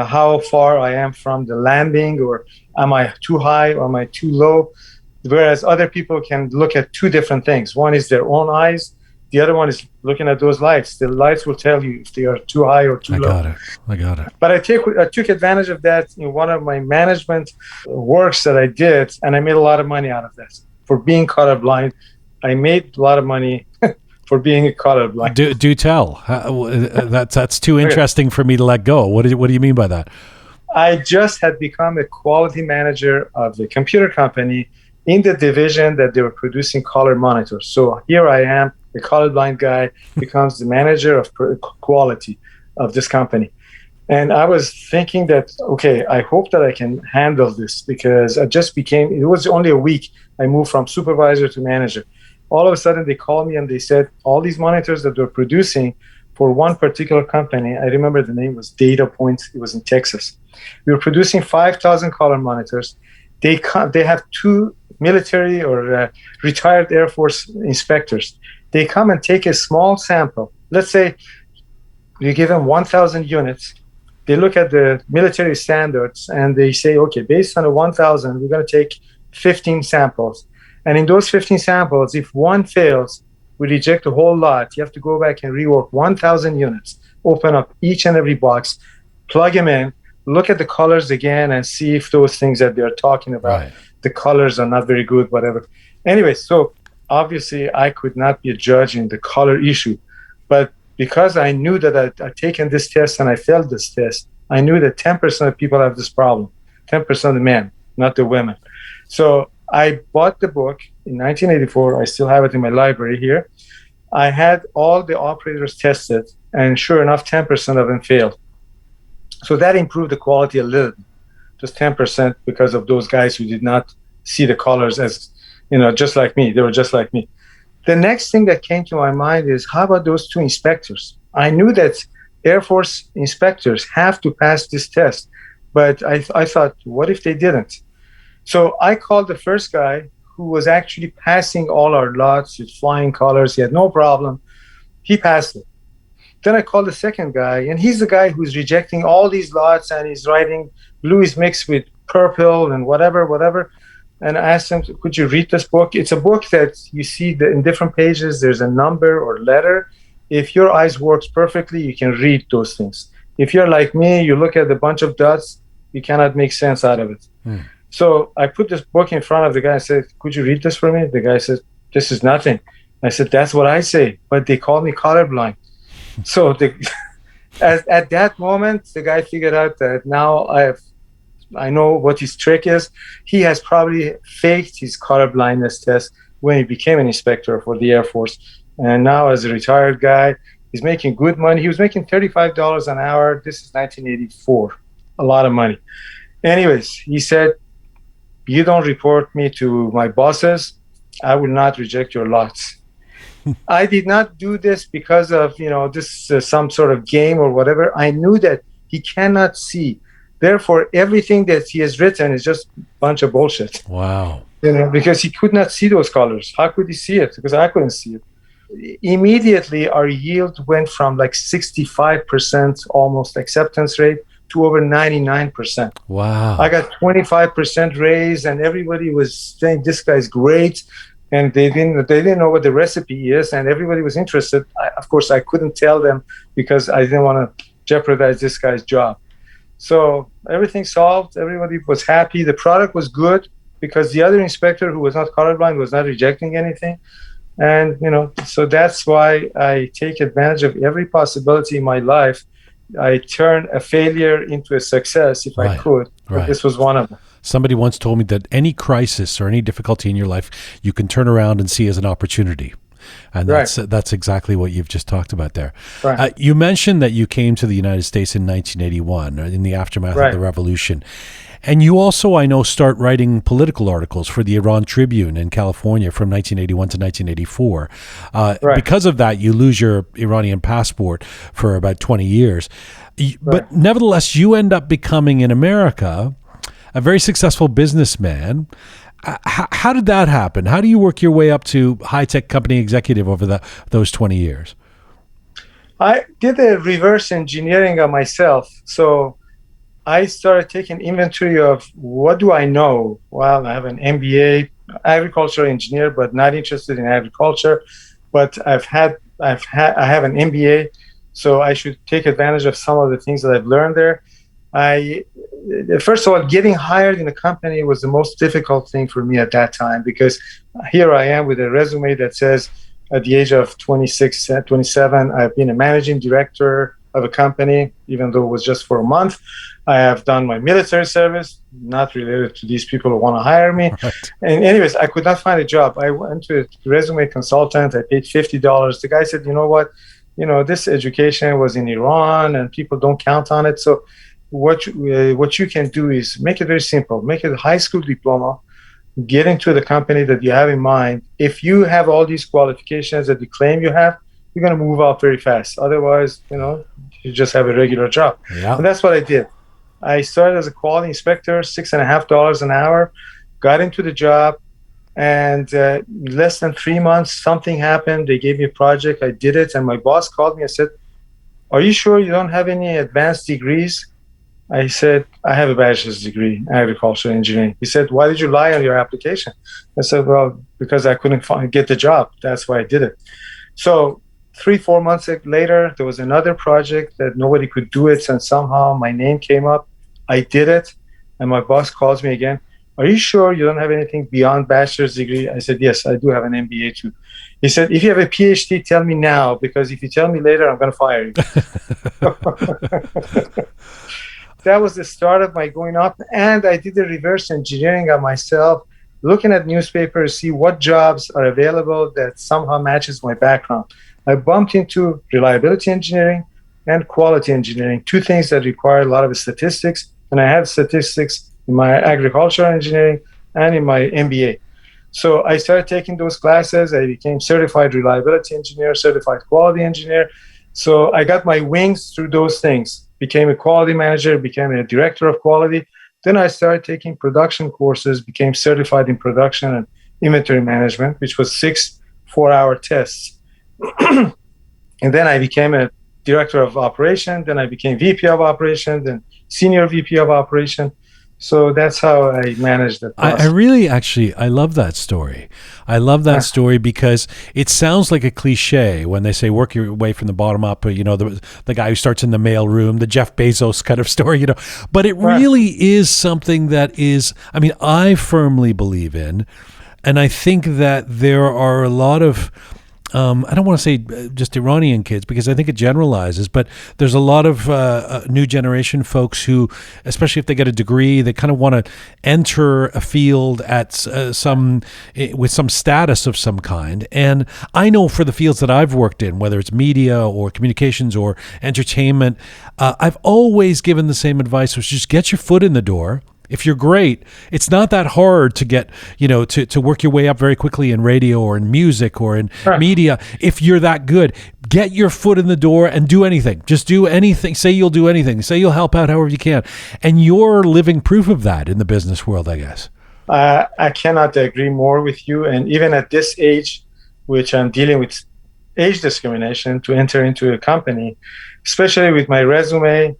how far I am from the landing, or am I too high or am I too low? Whereas other people can look at 2 different things. One is their own eyes. The other one is looking at those lights. The lights will tell you if they are too high or too low. I got it. But I took advantage of that in one of my management works that I did, and I made a lot of money out of that. For being colorblind, I made a lot of money for being colorblind. Do tell. That's too interesting for me to let go. What do you mean by that? I just had become a quality manager of the computer company in the division that they were producing color monitors. So here I am, a colorblind guy, becomes the manager of quality of this company. And I was thinking that, okay, I hope that I can handle this, because it was only a week, I moved from supervisor to manager. All of a sudden they called me and they said, all these monitors that they're producing for one particular company, I remember the name was Data Point, it was in Texas. We were producing 5,000 color monitors. They have 2 military or retired Air Force inspectors. They come and take a small sample. Let's say you give them 1,000 units. They look at the military standards and they say, okay, based on the 1,000, we're going to take 15 samples. And in those 15 samples, if one fails, we reject the whole lot. You have to go back and rework 1,000 units, open up each and every box, plug them in, look at the colors again, and see if those things that they're talking about, the colors are not very good, whatever. Anyway, so obviously I could not be a judge in the color issue. But because I knew that I'd taken this test and I failed this test, I knew that 10% of people have this problem, 10% of the men, not the women. So I bought the book in 1984. I still have it in my library here. I had all the operators tested, and sure enough, 10% of them failed. So that improved the quality a little, just 10%, because of those guys who did not see the colors as, just like me. They were just like me. The next thing that came to my mind is, how about those 2 inspectors? I knew that Air Force inspectors have to pass this test, but I thought, what if they didn't? So I called the first guy who was actually passing all our lots with flying colors. He had no problem. He passed it. Then I called the second guy, and he's the guy who's rejecting all these lots, and he's writing blue is mixed with purple and whatever. And I asked him, could you read this book? It's a book that you see that in different pages, there's a number or letter. If your eyes works perfectly, you can read those things. If you're like me, you look at a bunch of dots, you cannot make sense out of it. So I put this book in front of the guy and said, could you read this for me? The guy said, this is nothing. I said, that's what I say, but they call me colorblind. So at that moment, the guy figured out that now I know what his trick is. He has probably faked his colorblindness test when he became an inspector for the Air Force. And now as a retired guy, he's making good money. He was making $35 an hour. This is 1984, a lot of money. Anyways, he said, you don't report me to my bosses, I will not reject your lots. I did not do this because of, this some sort of game or whatever. I knew that he cannot see. Therefore, everything that he has written is just a bunch of bullshit. Wow. Because he could not see those colors. How could he see it? Because I couldn't see it. Immediately, our yield went from like 65% almost acceptance rate to over 99%. Wow. I got 25% raise, and everybody was saying this guy's great. And they didn't know what the recipe is, and everybody was interested. Of course, I couldn't tell them because I didn't want to jeopardize this guy's job. So everything solved. Everybody was happy. The product was good because the other inspector who was not colorblind was not rejecting anything. And, so that's why I take advantage of every possibility in my life. I turn a failure into a success if I could. Right. This was one of them. Somebody once told me that any crisis or any difficulty in your life, you can turn around and see as an opportunity. And that's exactly what you've just talked about there. Right. You mentioned that you came to the United States in 1981, in the aftermath of the revolution. And you also, I know, start writing political articles for the Iran Tribune in California from 1981 to 1984. Because of that, you lose your Iranian passport for about 20 years. But nevertheless, you end up becoming, in America, a very successful businessman. How did that happen? How do you work your way up to high-tech company executive over those 20 years? I did a reverse engineering of myself. So I started taking inventory of what do I know? Well, I have an MBA, agricultural engineer, but not interested in agriculture. But I have an MBA, so I should take advantage of some of the things that I've learned there. First of all, getting hired in a company was the most difficult thing for me at that time, because here I am with a resume that says at the age of 26, 27, I've been a managing director of a company, even though it was just for a month. I have done my military service, not related to these people who want to hire me. Right. And anyways, I could not find a job. I went to a resume consultant. I paid $50. The guy said, you know what? This education was in Iran and people don't count on it. So what you can do is make it very simple. Make it a high school diploma. Get into the company that you have in mind. If you have all these qualifications that you claim you have, you're going to move up very fast. Otherwise, you just have a regular job. Yeah. And that's what I did. I started as a quality inspector, $6.50 an hour, got into the job, and less than 3 months, something happened. They gave me a project. I did it, and my boss called me and said, are you sure you don't have any advanced degrees? I said, I have a bachelor's degree in agricultural engineering. He said, why did you lie on your application? I said, well, because I couldn't get the job. That's why I did it. So 3-4 months later, there was another project that nobody could do it, and somehow my name came up. I did it, and my boss calls me again. Are you sure you don't have anything beyond bachelor's degree? I said, yes, I do have an MBA too. He said, if you have a PhD, tell me now, because if you tell me later, I'm going to fire you. That was the start of my going up, and I did the reverse engineering of myself, looking at newspapers, see what jobs are available that somehow matches my background. I bumped into reliability engineering and quality engineering, two things that require a lot of statistics, and I had statistics in my agricultural engineering and in my MBA. So I started taking those classes. I became certified reliability engineer, certified quality engineer. So I got my wings through those things. Became a quality manager, became a director of quality. Then I started taking production courses, became certified in production and inventory management, which was 6 4-hour tests. And then I became a director of operation, then I became VP of operation, then senior VP of operation. So that's how I managed it. I really I love that story. I love that story because it sounds like a cliche when they say work your way from the bottom up, the guy who starts in the mail room, the Jeff Bezos kind of story, but it really is something that is, I firmly believe in, and I think that there are a lot of, I don't want to say just Iranian kids because I think it generalizes, but there's a lot of new generation folks who, especially if they get a degree, they kind of want to enter a field at with some status of some kind. And I know for the fields that I've worked in, whether it's media or communications or entertainment, I've always given the same advice, which is just get your foot in the door. If you're great, it's not that hard to get, to work your way up very quickly in radio or in music or in media. If you're that good, get your foot in the door and do anything. Just do anything. Say you'll do anything. Say you'll help out however you can. And you're living proof of that in the business world, I guess. I cannot agree more with you. And even at this age, which I'm dealing with age discrimination to enter into a company, especially with my resume,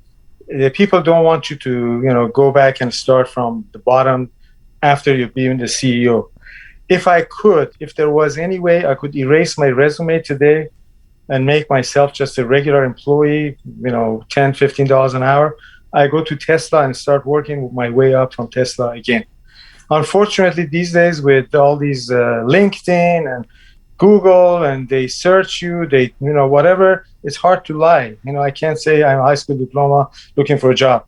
people don't want you to, go back and start from the bottom after you've been the CEO. If there was any way I could erase my resume today and make myself just a regular employee, $10, $15 an hour, I go to Tesla and start working my way up from Tesla again. Unfortunately, these days with all these LinkedIn and Google and they search you, whatever, it's hard to lie. I can't say I'm a high school diploma looking for a job.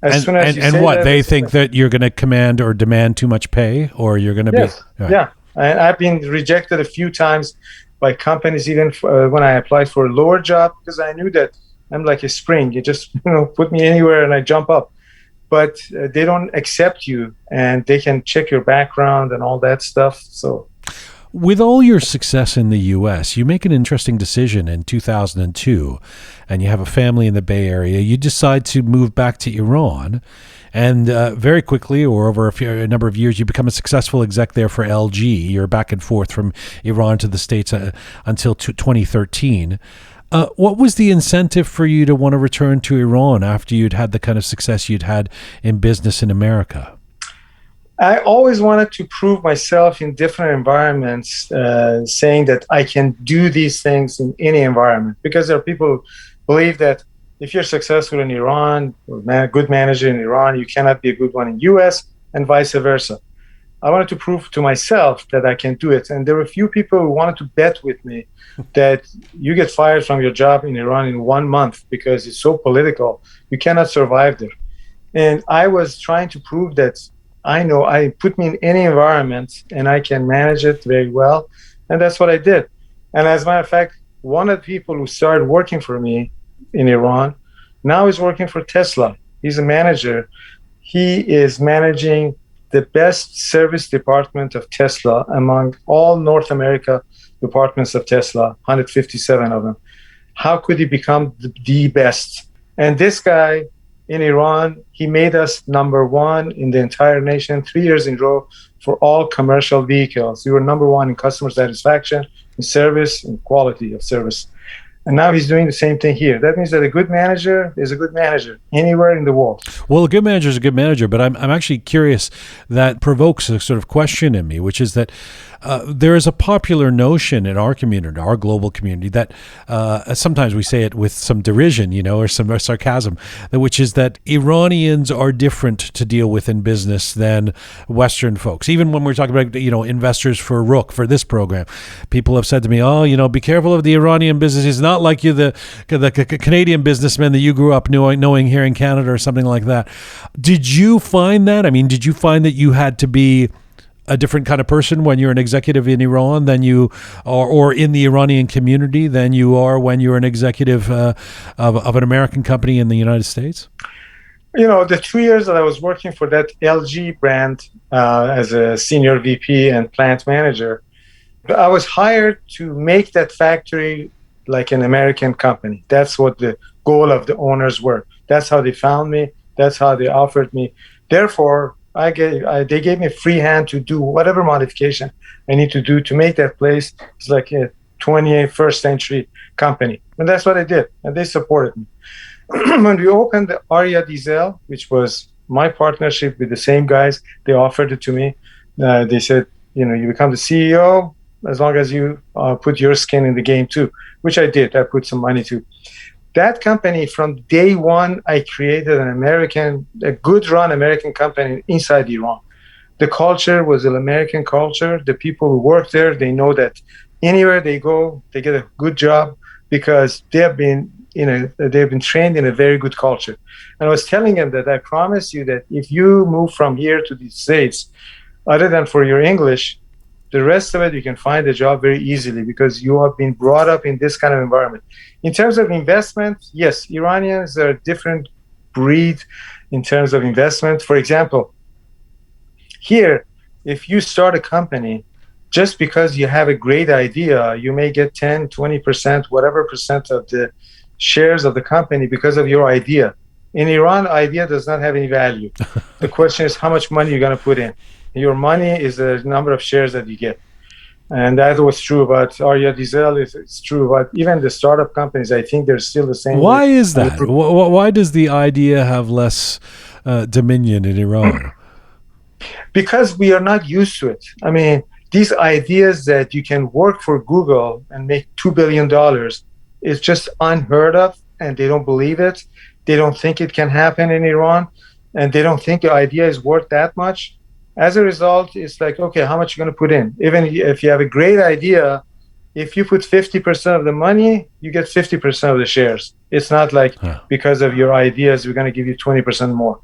They think that you're going to command or demand too much pay, or you're going to be... Right. Yeah, and I've been rejected a few times by companies, even when I applied for a lower job, because I knew that I'm like a spring. You just put me anywhere and I jump up. But they don't accept you, and they can check your background and all that stuff. So... With all your success in the U.S., you make an interesting decision in 2002, and you have a family in the Bay Area. You decide to move back to Iran, and very quickly, or over a number of years, you become a successful exec there for LG. You're back and forth from Iran to the States until 2013. What was the incentive for you to want to return to Iran after you'd had the kind of success you'd had in business in America? I always wanted to prove myself in different environments, saying that I can do these things in any environment, because there are people who believe that if you're successful in Iran, or a good manager in Iran, you cannot be a good one in US, and vice versa. I wanted to prove to myself that I can do it. And there were a few people who wanted to bet with me that you get fired from your job in Iran in 1 month because it's so political, you cannot survive there. And I was trying to prove that I put me in any environment and I can manage it very well. And that's what I did. And as a matter of fact, one of the people who started working for me in Iran now is working for Tesla. He's a manager. He is managing the best service department of Tesla among all North America departments of Tesla, 157 of them. How could he become the best? And this guy in Iran, he made us number one in the entire nation 3 years in a row for all commercial vehicles. We were number one in customer satisfaction, in service, in quality of service. And now he's doing the same thing here. That means that a good manager is a good manager anywhere in the world. Well, a good manager is a good manager, but I'm actually curious, that provokes a sort of question in me, which is that there is a popular notion in our community, our global community, that sometimes we say it with some derision, or some sarcasm, which is that Iranians are different to deal with in business than Western folks. Even when we're talking about, investors for Roqe, for this program, people have said to me, be careful of the Iranian business. It's not like you, the Canadian businessman that you grew up knowing here in Canada or something like that. Did you find that? Did you find that you had to be a different kind of person when you're an executive in Iran than you are, or in the Iranian community, than you are when you're an executive of an American company in the United States? The 2 years that I was working for that LG brand as a senior VP and plant manager, I was hired to make that factory like an American company. That's what the goal of the owners were. That's how they found me. That's how they offered me. Therefore, they gave me a free hand to do whatever modification I need to do to make that place. It's like a 21st century company. And that's what I did. And they supported me. When we opened the Arya Diesel, which was my partnership with the same guys, they offered it to me. They said, you become the CEO as long as you put your skin in the game too, which I did. I put some money too. That company, from day one, I created a good run American company inside Iran. The culture was an American culture. The people who work there, they know that anywhere they go, they get a good job because they've been trained in a very good culture. And I was telling them that I promise you that if you move from here to the States, other than for your English, the rest of it, you can find a job very easily because you have been brought up in this kind of environment. In terms of investment, yes, Iranians are a different breed in terms of investment. For example, here, if you start a company, just because you have a great idea, you may get 10, 20%, whatever percent of the shares of the company because of your idea. In Iran, idea does not have any value. The question is how much money you're going to put in. Your money is the number of shares that you get. And that was true about Arya Diesel. It's true about even the startup companies. I think they're still the same. Why is that? Why does the idea have less dominion in Iran? Because we are not used to it. I mean, these ideas that you can work for Google and make $2 billion is just unheard of, and they don't believe it. They don't think it can happen in Iran, and they don't think the idea is worth that much. As a result, it's like, okay, how much are you going to put in? Even if you have a great idea, if you put 50% of the money, you get 50% of the shares. It's not like because of your ideas, we're going to give you 20% more.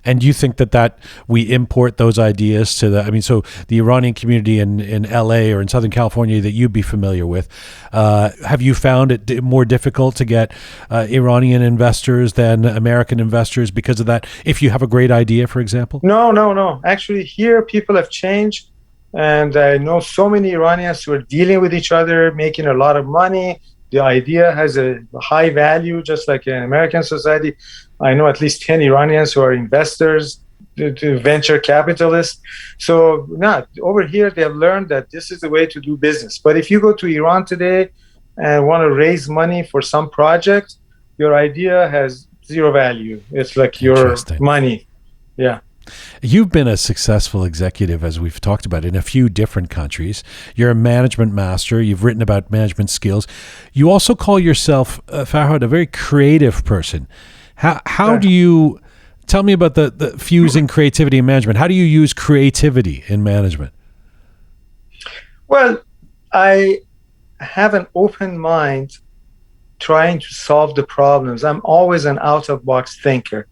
And you think that we import those ideas to so the Iranian community in LA or in Southern California that you'd be familiar with, have you found it more difficult to get Iranian investors than American investors because of that? If you have a great idea, for example? No. Actually, here people have changed. And I know so many Iranians who are dealing with each other, making a lot of money. The idea has a high value, just like in American society. I know at least 10 Iranians who are investors, to venture capitalists. So over here, they have learned that this is the way to do business. But if you go to Iran today and want to raise money for some project, your idea has zero value. It's like your money. Yeah. You've been a successful executive, as we've talked about, in a few different countries. You're a management master. You've written about management skills. You also call yourself, Farhad, a very creative person. How do you tell me about the fusing creativity and management? How do you use creativity in management? Well, I have an open mind trying to solve the problems. I'm always an out-of-box thinker.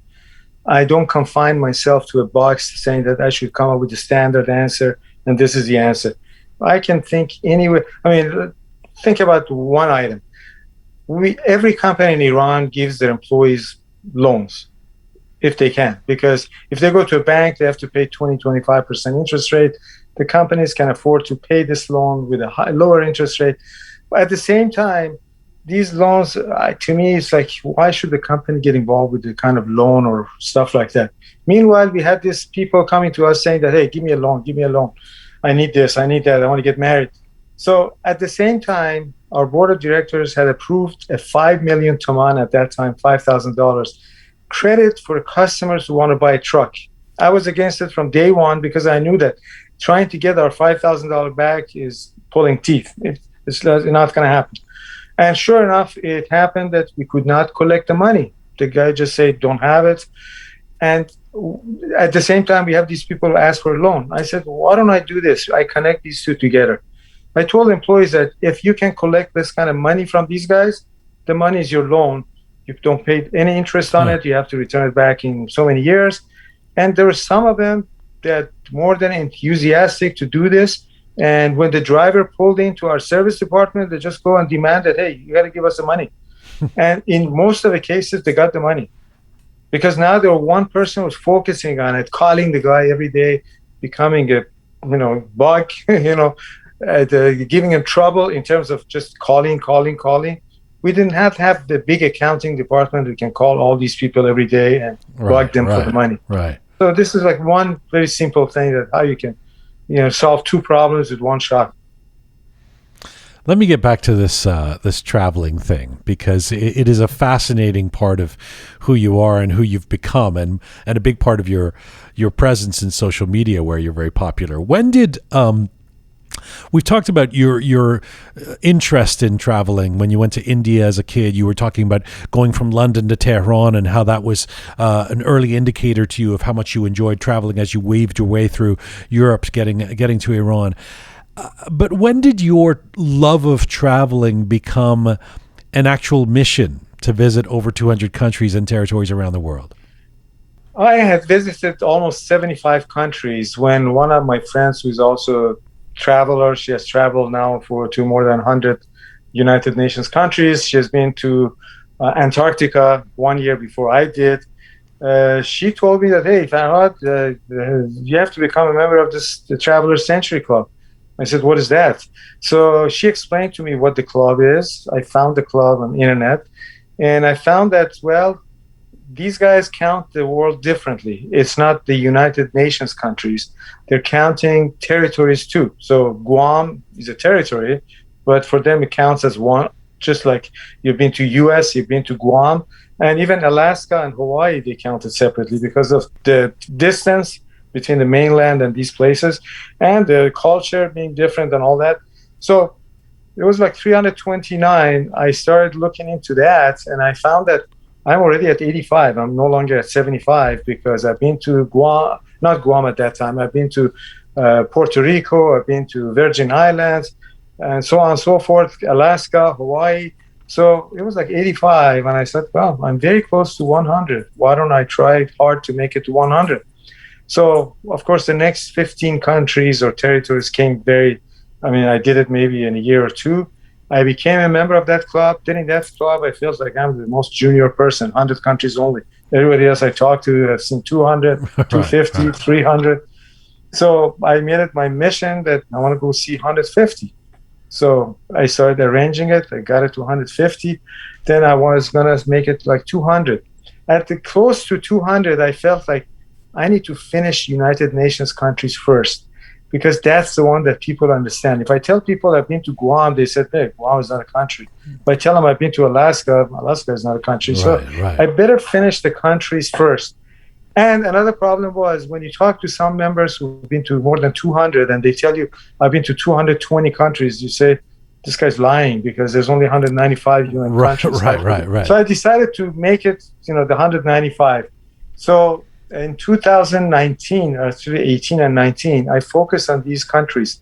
I don't confine myself to a box saying that I should come up with a standard answer and this is the answer. I can think anyway. Think about one item. Every company in Iran gives their employees loans if they can, because if they go to a bank, they have to pay 20-25% interest rate. The companies can afford to pay this loan with a lower interest rate. But at the same time, these loans, to me, it's like, why should the company get involved with the kind of loan or stuff like that? Meanwhile, we had these people coming to us saying that, hey, give me a loan. I need this, I need that, I want to get married. So at the same time, our board of directors had approved a 5 million toman at that time, $5,000 credit for customers who want to buy a truck. I was against it from day one because I knew that trying to get our $5,000 back is pulling teeth. It's not going to happen. And sure enough, it happened that we could not collect the money. The guy just said, don't have it. And at the same time, we have these people who ask for a loan. I said, why don't I do this? I connect these two together. I told employees that if you can collect this kind of money from these guys, the money is your loan. You don't pay any interest on it. You have to return it back in so many years. And there were some of them that more than enthusiastic to do this. And when the driver pulled into our service department, they just go and demand that, hey, you got to give us the money. And in most of the cases, they got the money. Because now there was one person who was focusing on it, calling the guy every day, becoming a, bug, giving him trouble in terms of just calling. We didn't have to have the big accounting department who can call all these people every day and bug them for the money. Right. So this is like one very simple thing that how you can solve two problems with one shot. Let me get back to this traveling thing, because it is a fascinating part of who you are and who you've become, and a big part of your presence in social media, where you're very popular. When did we've talked about your interest in traveling when you went to India as a kid? You were talking about going from London to Tehran and how that was an early indicator to you of how much you enjoyed traveling as you weaved your way through Europe, getting to Iran. But when did your love of traveling become an actual mission to visit over 200 countries and territories around the world? I had visited almost 75 countries when one of my friends, who's also a traveler, she has traveled now to more than 100 United Nations countries. She has been to Antarctica 1 year before I did. She told me that, hey, Farhad, you have to become a member of the Traveler Century Club. I said, what is that? So she explained to me what the club is. I found the club on the internet, and I found that, well, these guys count the world differently. It's not the United Nations countries. They're counting territories too. So Guam is a territory, but for them it counts as one, just like you've been to US, you've been to Guam, and even Alaska and Hawaii, they counted separately because of the distance between the mainland and these places, and the culture being different and all that. So it was like 329. I started looking into that, and I found that I'm already at 85. I'm no longer at 75, because I've been to Guam, not Guam at that time. I've been to Puerto Rico, I've been to Virgin Islands, and so on and so forth, Alaska, Hawaii. So it was like 85, and I said, well, I'm very close to 100. Why don't I try hard to make it to 100? So, of course, the next 15 countries or territories came I did it maybe in a year or two. I became a member of that club. Then in that club, I feel like I'm the most junior person, 100 countries only. Everybody else I talked to have seen 200, 250, 300. So I made it my mission that I want to go see 150. So I started arranging it. I got it to 150. Then I was going to make it like 200. At the close to 200, I felt like I need to finish United Nations countries first, because that's the one that people understand. If I tell people I've been to Guam, they said, hey, Guam is not a country. If I tell them I've been to Alaska, Alaska is not a country. Right. I better finish the countries first. And another problem was when you talk to some members who've been to more than 200 and they tell you, I've been to 220 countries, you say, this guy's lying, because there's only 195 UN countries. Right. So I decided to make it, the 195. So in 2019, or actually 18 and 19, I focused on these countries.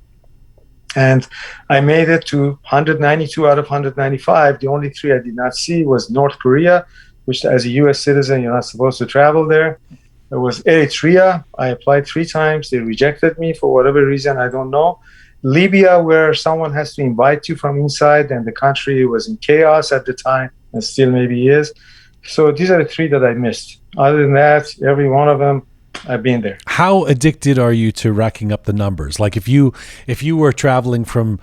And I made it to 192 out of 195. The only 3 I did not see was North Korea, which as a US citizen, you're not supposed to travel there. It was Eritrea. I applied 3 times. They rejected me for whatever reason, I don't know. Libya, where someone has to invite you from inside, and the country was in chaos at the time, and still maybe is. So these are the 3 that I missed. Other than that, every one of them, I've been there. How addicted are you to racking up the numbers? Like if you were traveling from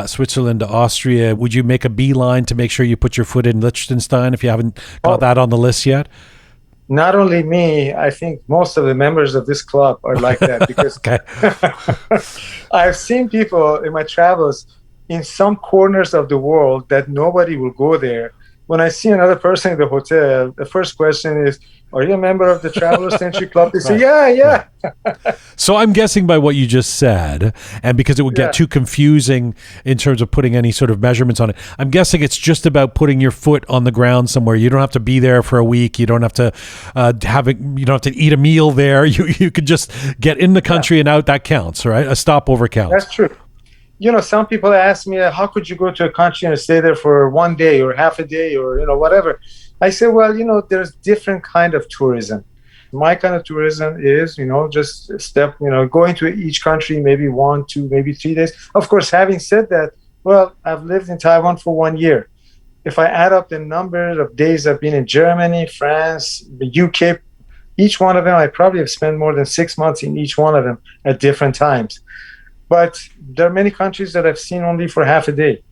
Switzerland to Austria, would you make a beeline to make sure you put your foot in Liechtenstein if you haven't got that on the list yet? Not only me, I think most of the members of this club are like that, because I've seen people in my travels in some corners of the world that nobody will go there. When I see another person in the hotel, the first question is, are you a member of the Traveler Century Club? They say, yeah. So I'm guessing by what you just said, and because it would get too confusing in terms of putting any sort of measurements on it, I'm guessing it's just about putting your foot on the ground somewhere. You don't have to be there for a week. You don't have to you don't have to eat a meal there. You could just get in the country and out. That counts, right? A stopover counts. That's true. Some people ask me, how could you go to a country and stay there for 1 day or half a day or, whatever? I say, well, there's different kind of tourism. My kind of tourism is, just going to each country, maybe 1, 2, maybe 3 days. Of course, having said that, well, I've lived in Taiwan for 1 year. If I add up the number of days I've been in Germany, France, the UK, each one of them, I probably have spent more than 6 months in each one of them at different times. But there are many countries that I've seen only for half a day,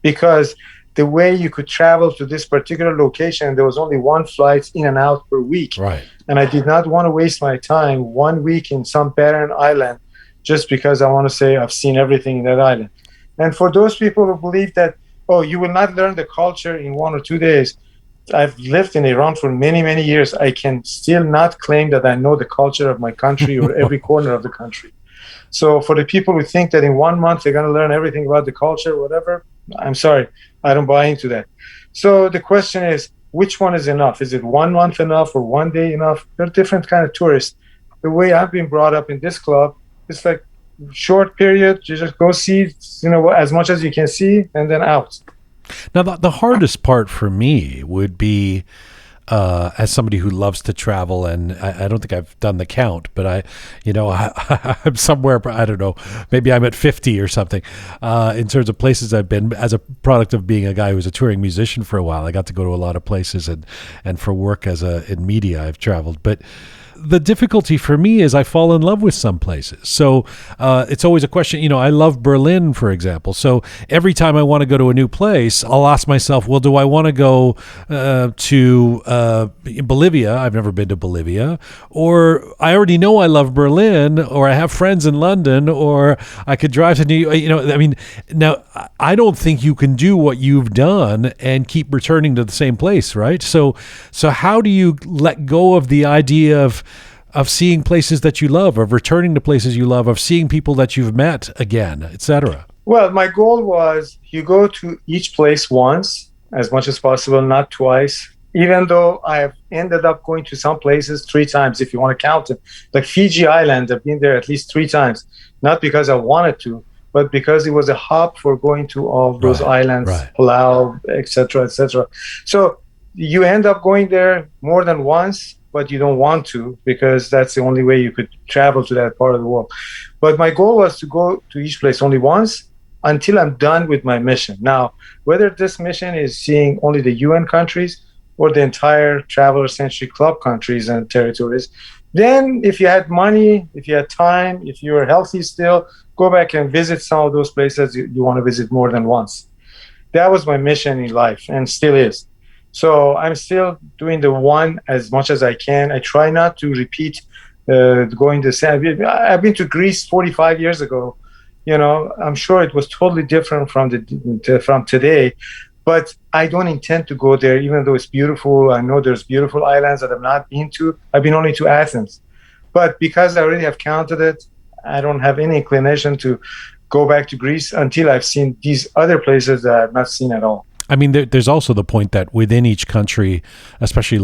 because the way you could travel to this particular location, there was only 1 flight in and out per week. Right. And I did not want to waste my time 1 week in some barren island just because I want to say I've seen everything in that island. And for those people who believe that, oh, you will not learn the culture in 1 or 2 days, I've lived in Iran for many, many years. I can still not claim that I know the culture of my country or every corner of the country. So for the people who think that in 1 month they're going to learn everything about the culture, whatever, I'm sorry, I don't buy into that. So the question is, which one is enough? Is it 1 month enough or 1 day enough? They're different kind of tourists. The way I've been brought up in this club, it's like short period. You just go see, as much as you can see, and then out. Now, the hardest part for me would be, as somebody who loves to travel, and I don't think I've done the count, but I'm somewhere, I don't know, maybe I'm at 50 or something, in terms of places I've been as a product of being a guy who was a touring musician for a while. I got to go to a lot of places, and for work in media, I've traveled. But the difficulty for me is I fall in love with some places. So it's always a question, I love Berlin, for example. So every time I want to go to a new place, I'll ask myself, well, do I want to go to Bolivia? I've never been to Bolivia. Or I already know I love Berlin, or I have friends in London, or I could drive to New York. Now, I don't think you can do what you've done and keep returning to the same place, right? So how do you let go of the idea of seeing places that you love, of returning to places you love, of seeing people that you've met again, etc.? Well, my goal was you go to each place once, as much as possible, not twice. Even though I have ended up going to some places 3 times, if you want to count them. Like Fiji Island, I've been there at least 3 times. Not because I wanted to, but because it was a hub for going to all those islands, Palau, etc., etc. So you end up going there more than once, but you don't want to, because that's the only way you could travel to that part of the world. But my goal was to go to each place only once until I'm done with my mission. Now, whether this mission is seeing only the UN countries or the entire Traveler-Centric Club countries and territories, then if you had money, if you had time, if you were healthy still, go back and visit some of those places you want to visit more than once. That was my mission in life, and still is. So I'm still doing the one as much as I can. I try not to repeat going the same. I've been to Greece 45 years ago. I'm sure it was totally different from today, but I don't intend to go there, even though it's beautiful. I know there's beautiful islands that I've not been to. I've been only to Athens. But because I already have counted it, I don't have any inclination to go back to Greece until I've seen these other places that I've not seen at all. I mean, there's also the point that within each country, especially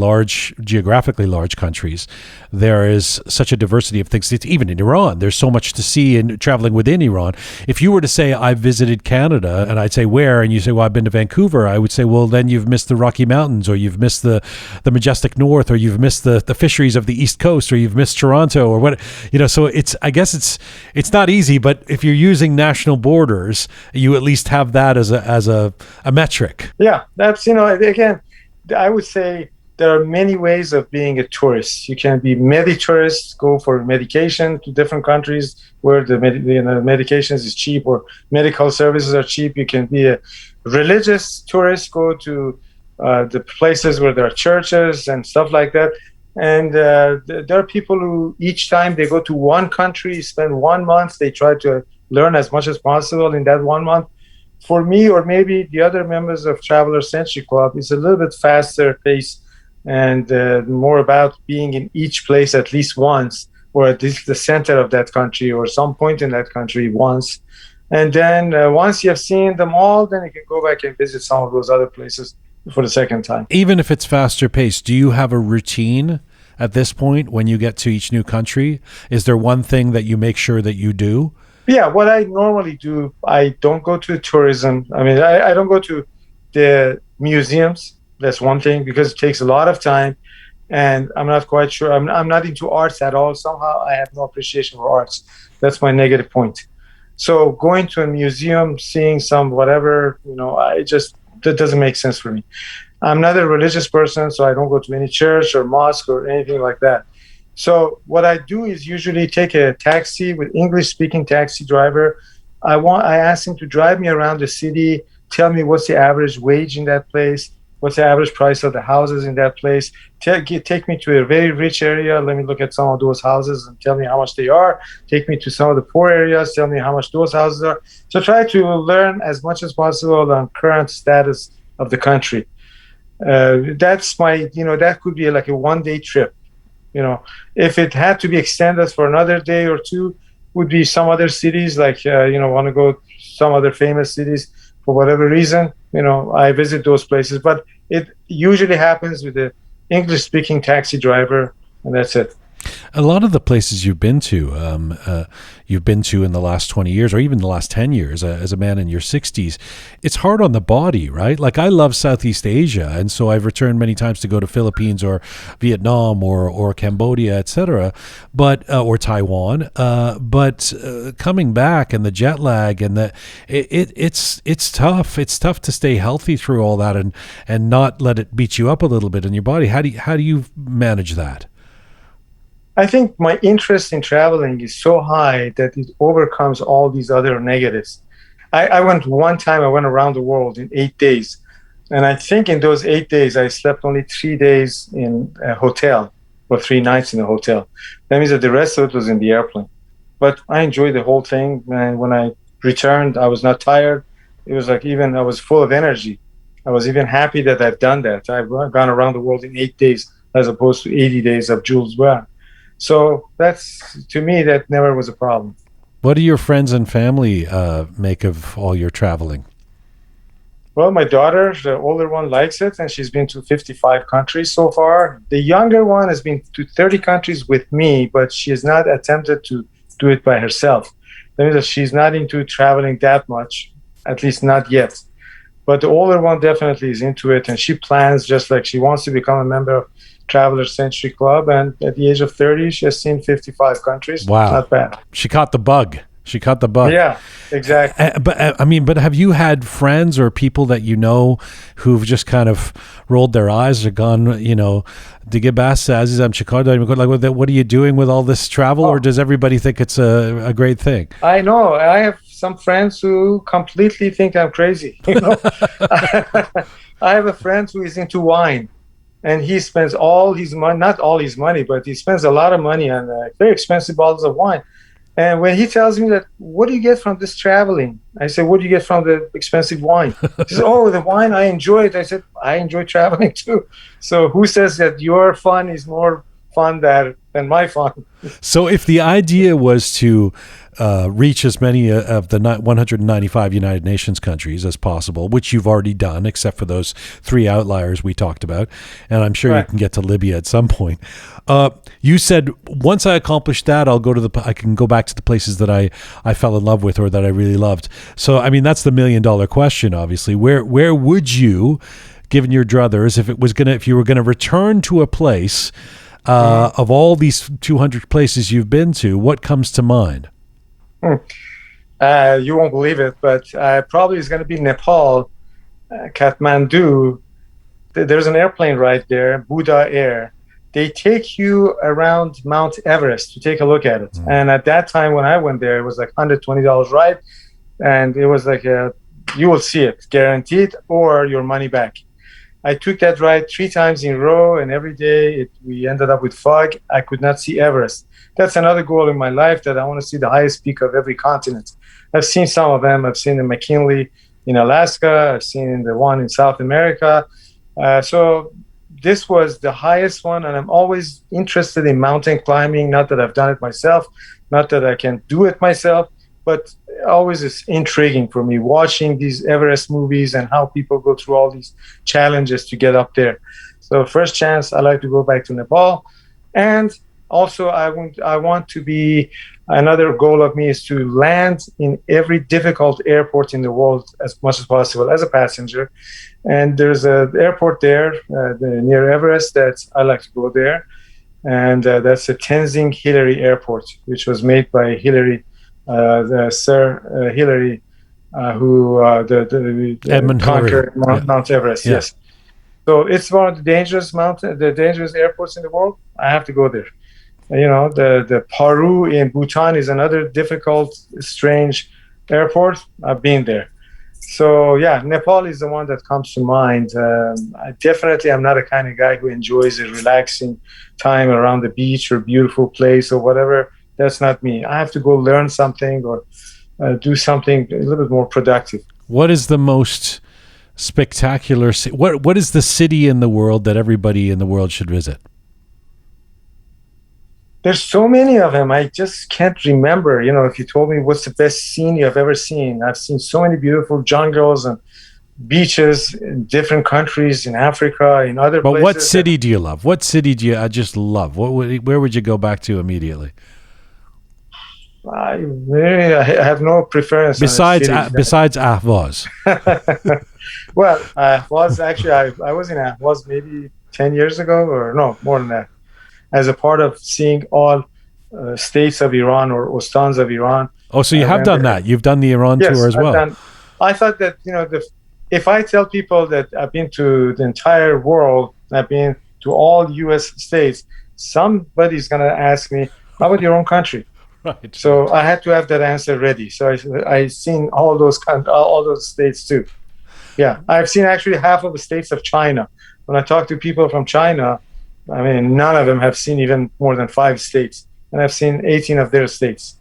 geographically large countries, there is such a diversity of things. It's even in Iran, there's so much to see in traveling within Iran. If you were to say, I've visited Canada, and I'd say, where? And you say, well, I've been to Vancouver. I would say, well, then you've missed the Rocky Mountains, or you've missed the majestic North, or you've missed the fisheries of the East Coast, or you've missed Toronto, or what, so I guess it's not easy, but if you're using national borders, you at least have that as a metric. Yeah, that's, again, I would say there are many ways of being a tourist. You can be tourist, go for medication to different countries where the medications is cheap or medical services are cheap. You can be a religious tourist, go to the places where there are churches and stuff like that. And there are people who each time they go to one country, spend 1 month, they try to learn as much as possible in that 1 month. For me, or maybe the other members of Traveler-Centric Club, it's a little bit faster pace and more about being in each place at least once, or at least the center of that country or some point in that country once. And then once you have seen them all, then you can go back and visit some of those other places for the second time. Even if it's faster paced, do you have a routine at this point when you get to each new country? Is there one thing that you make sure that you do? Yeah, what I normally do, I don't go to tourism. I mean, I don't go to the museums. That's one thing, because it takes a lot of time, and I'm not quite sure. I'm not into arts at all. Somehow I have no appreciation for arts. That's my negative point. So going to a museum, seeing some whatever, that doesn't make sense for me. I'm not a religious person, so I don't go to any church or mosque or anything like that. So what I do is usually take a taxi with English-speaking taxi driver. I ask him to drive me around the city, tell me what's the average wage in that place, what's the average price of the houses in that place. Take me to a very rich area. Let me look at some of those houses and tell me how much they are. Take me to some of the poor areas. Tell me how much those houses are. So try to learn as much as possible on current status of the country. That's my, that could be like a one-day trip. If it had to be extended for another day or two, would be some other cities, like, want to go to some other famous cities for whatever reason. I visit those places, but it usually happens with the English-speaking taxi driver, and that's it. A lot of the places you've been to in the last 20 years or even the last 10 years as a man in your 60s, it's hard on the body, right? Like, I love Southeast Asia, and so I've returned many times to go to Philippines or Vietnam or Cambodia, etc., but or Taiwan. But coming back and the jet lag and it's tough. It's tough to stay healthy through all that and not let it beat you up a little bit in your body. How do you manage that? I think my interest in traveling is so high that it overcomes all these other negatives. I went around the world in 8 days. And I think in those 8 days, I slept only 3 days in a hotel or 3 nights in a hotel. That means that the rest of it was in the airplane. But I enjoyed the whole thing. And when I returned, I was not tired. It was like I was full of energy. I was even happy that I've done that. I've gone around the world in 8 days as opposed to 80 days of Jules Verne. So to me, that never was a problem. What do your friends and family make of all your traveling? Well, my daughter, the older one, likes it, and she's been to 55 countries so far. The younger one has been to 30 countries with me, but she has not attempted to do it by herself. That means that she's not into traveling that much, at least not yet. But the older one definitely is into it, and she plans just like she wants to become a member of Traveler Century Club, and at the age of 30, she has seen 55 countries. Wow. Not bad. She caught the bug. Yeah, exactly. But have you had friends or people that who've just kind of rolled their eyes or gone, what are you doing with all this travel? Or does everybody think it's a great thing? I know. I have some friends who completely think I'm crazy. I have a friend who is into wine. And he spends all his money, not all his money, but he spends a lot of money on very expensive bottles of wine. And when he tells me that, what do you get from this traveling? I said, what do you get from the expensive wine? He says, oh, the wine, I enjoy it. I said, I enjoy traveling too. So who says that your fun is more fun than my fun? So if the idea was to reach as many of the 195 United Nations countries as possible, which you've already done, except for those 3 outliers we talked about, and I'm sure you can get to Libya at some point. You said, once I accomplish that, I can go back to the places that I fell in love with or that I really loved. So, I mean, that's the $1 million question, obviously. Where would you, given your druthers, if you were going to return to a place of all these 200 places you've been to, what comes to mind? You won't believe it, but probably it's going to be Nepal, Kathmandu. There's an airplane right there, Buddha Air. They take you around Mount Everest to take a look at it. And at that time when I went there, it was like $120 ride. And it was like, you will see it, guaranteed, or your money back. I took that ride 3 times in a row, and every day we ended up with fog. I could not see Everest. That's another goal in my life, that I want to see the highest peak of every continent. I've seen some of them. I've seen the McKinley in Alaska. I've seen the one in South America. So this was the highest one, and I'm always interested in mountain climbing. Not that I've done it myself, not that I can do it myself, but always is intriguing for me, watching these Everest movies and how people go through all these challenges to get up there. So first chance, I like to go back to Nepal. And also I want to be, another goal of me is to land in every difficult airport in the world as much as possible as a passenger. And there's an airport there near Everest that I like to go there. And that's the Tenzing Hillary Airport, which was made by Hillary, Sir Hillary, who Edmund conquered Hillary. Mount Everest. Yeah. Yes. So it's one of the dangerous airports in the world. I have to go there. The Paru in Bhutan is another difficult, strange airport. I've been there. So yeah, Nepal is the one that comes to mind. I definitely am not a kind of guy who enjoys a relaxing time around the beach or beautiful place or whatever. That's not me. I have to go learn something or do something a little bit more productive. What is the most spectacular? What is the city in the world that everybody in the world should visit? There's so many of them. I just can't remember. You know, if you told me what's the best scene you've ever seen, I've seen so many beautiful jungles and beaches in different countries, in Africa, in other But places. what city do you love? What city do you just love? Where would you go back to immediately? I have no preference. Besides Ahvaz. Well, I was in Ahvaz maybe 10 years ago, or no, more than that, as a part of seeing all states of Iran or ostans of Iran. Oh, so you have done that. You've done the Iran tour as well. I thought that, if I tell people that I've been to the entire world, I've been to all U.S. states, somebody's going to ask me, how about your own country? Right. So I had to have that answer ready. So I seen all those states too. Yeah, I've seen actually half of the states of China. When I talk to people from China, I mean, none of them have seen even more than 5 states, and I've seen 18 of their states.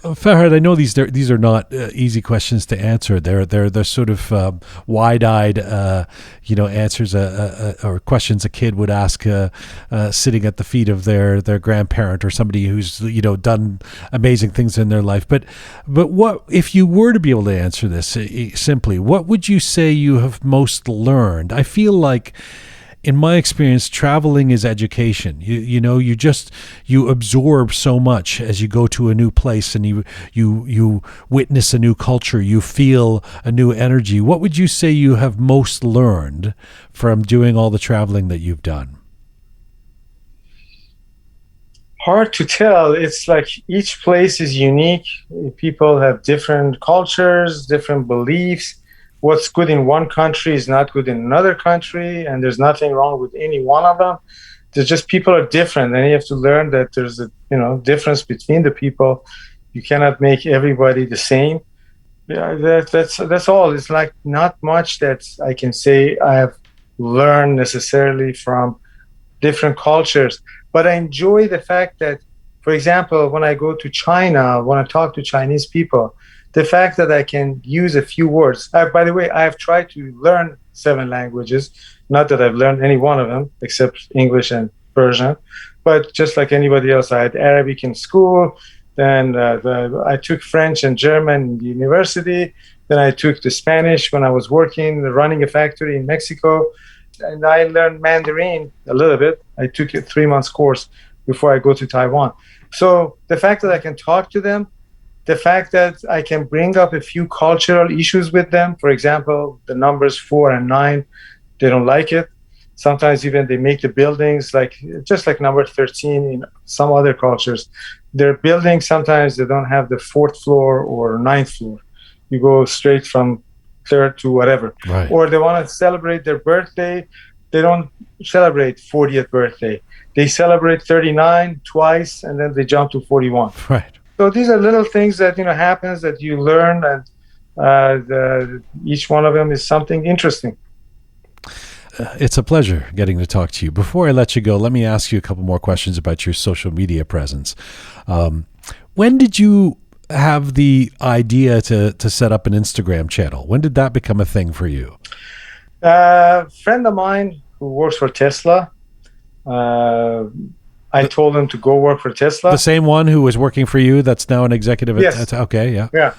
Farhad, I know these are not easy questions to answer. They're sort of wide-eyed, answers or questions a kid would ask sitting at the feet of their grandparent or somebody who's done amazing things in their life. But what if you were to be able to answer this simply? What would you say you have most learned? I feel like, in my experience, traveling is education. You absorb so much as you go to a new place and you witness a new culture, you feel a new energy. What would you say you have most learned from doing all the traveling that you've done? Hard to tell. It's like each place is unique. People have different cultures, different beliefs. What's good in one country is not good in another country, and there's nothing wrong with any one of them. There's just people are different, and you have to learn that there's a difference between the people. You cannot make everybody the same. Yeah, that's all. It's like not much that I can say I have learned necessarily from different cultures, but I enjoy the fact that, for example, when I go to China, when I talk to Chinese people, the fact that I can use a few words. By the way, I have tried to learn 7 languages. Not that I've learned any one of them, except English and Persian. But just like anybody else, I had Arabic in school. Then I took French and German in the university. Then I took the Spanish when I was running a factory in Mexico. And I learned Mandarin a little bit. I took a 3-month course before I go to Taiwan. So the fact that I can talk to them, the fact that I can bring up a few cultural issues with them, for example, the numbers 4 and 9, they don't like it. Sometimes even they make the buildings just like number 13 in some other cultures. Their buildings, sometimes they don't have the 4th floor or 9th floor. You go straight from 3rd to whatever. Right. Or they want to celebrate their birthday. They don't celebrate 40th birthday. They celebrate 39 twice, and then they jump to 41. Right. So these are little things that happens that you learn, and each one of them is something interesting. It's a pleasure getting to talk to you. Before I let you go, let me ask you a couple more questions about your social media presence. When did you have the idea to set up an Instagram channel? When did that become a thing for you? A friend of mine who works for Tesla, I told him to go work for Tesla. The same one who was working for you that's now an executive at Yes. Okay, yeah. Yeah.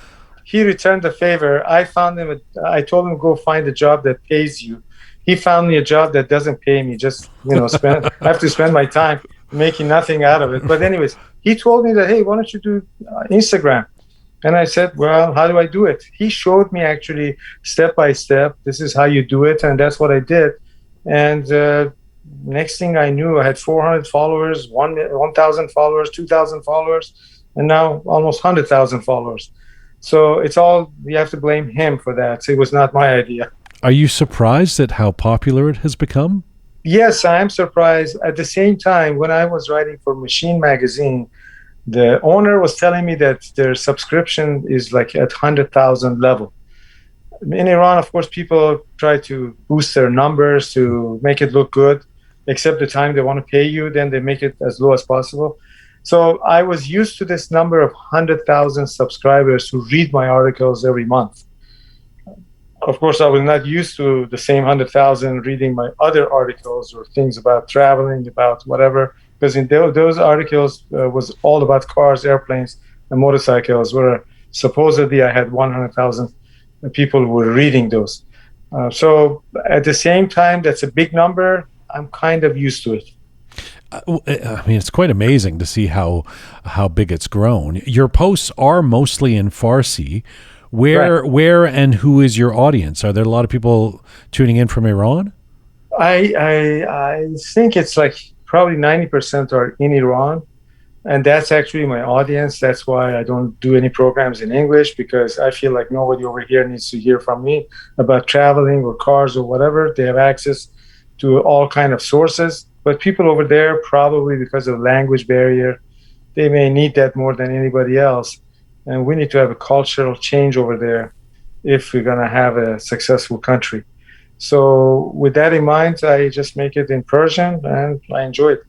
He returned the favor. I told him go find a job that pays you. He found me a job that doesn't pay me, just, I have to spend my time making nothing out of it. But anyways, he told me that, hey, why don't you do Instagram? And I said, well, how do I do it? He showed me actually step by step. This is how you do it. And that's what I did. And next thing I knew, I had 400 followers, 1,000 followers, 2,000 followers, and now almost 100,000 followers. So it's all, you have to blame him for that. So it was not my idea. Are you surprised at how popular it has become? Yes, I am surprised. At the same time, when I was writing for Machine Magazine, the owner was telling me that their subscription is like at 100,000 level. In Iran, of course, people try to boost their numbers to make it look good, except the time they want to pay you, then they make it as low as possible. So I was used to this number of 100,000 subscribers who read my articles every month. Of course, I was not used to the same 100,000 reading my other articles or things about traveling, about whatever, because in those articles was all about cars, airplanes, and motorcycles, where supposedly I had 100,000 people who were reading those. So at the same time, that's a big number. I'm kind of used to it. I mean, it's quite amazing to see how big it's grown. Your posts are mostly in Farsi. Where and who is your audience? Are there a lot of people tuning in from Iran? I think it's like probably 90% are in Iran, and that's actually my audience. That's why I don't do any programs in English, because I feel like nobody over here needs to hear from me about traveling or cars or whatever. They have access to all kind of sources, but people over there, probably because of language barrier, they may need that more than anybody else. And we need to have a cultural change over there if we're going to have a successful country. So with that in mind, I just make it in Persian, and I enjoy it.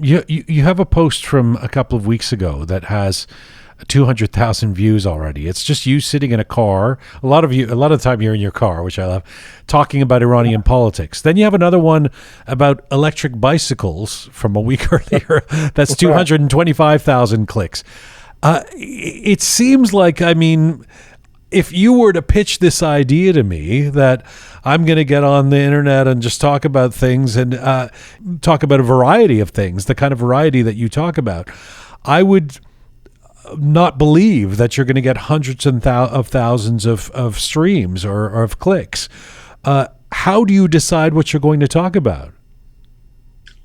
You have a post from a couple of weeks ago that has 200,000 views already. It's just you sitting in a car. A lot of the time you're in your car, which I love, talking about Iranian politics. Then you have another one about electric bicycles from a week earlier. That's 225,000 clicks. It seems like, I mean, if you were to pitch this idea to me that I'm going to get on the internet and just talk about things and talk about a variety of things, the kind of variety that you talk about, I would not believe that you're going to get hundreds of thousands of streams or of clicks. How do you decide what you're going to talk about?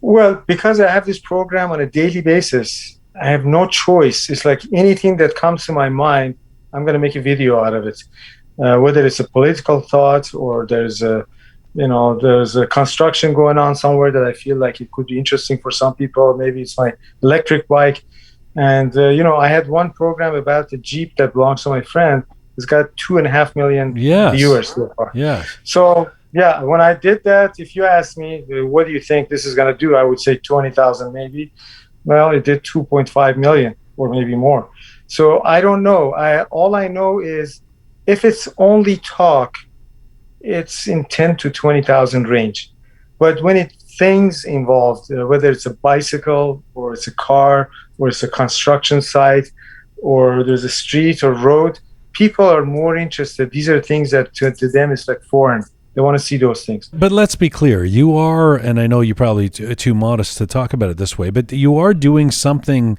Well, because I have this program on a daily basis, I have no choice. It's like anything that comes to my mind, I'm going to make a video out of it. Whether it's a political thought or there's a construction going on somewhere that I feel like it could be interesting for some people. Maybe it's my electric bike. And, I had one program about the Jeep that belongs to my friend. It's got 2.5 million viewers so far. Yeah. So, yeah, when I did that, if you ask me, what do you think this is going to do? I would say 20,000 maybe. Well, it did 2.5 million or maybe more. So I don't know. All I know is if it's only talk, it's in 10 to 20,000 range. But when it's things involved, whether it's a bicycle or it's a car or it's a construction site or there's a street or road, people are more interested. These are things that to them is like foreign. They want to see those things. But let's be clear. You are, and I know you're probably too modest to talk about it this way, but you are doing something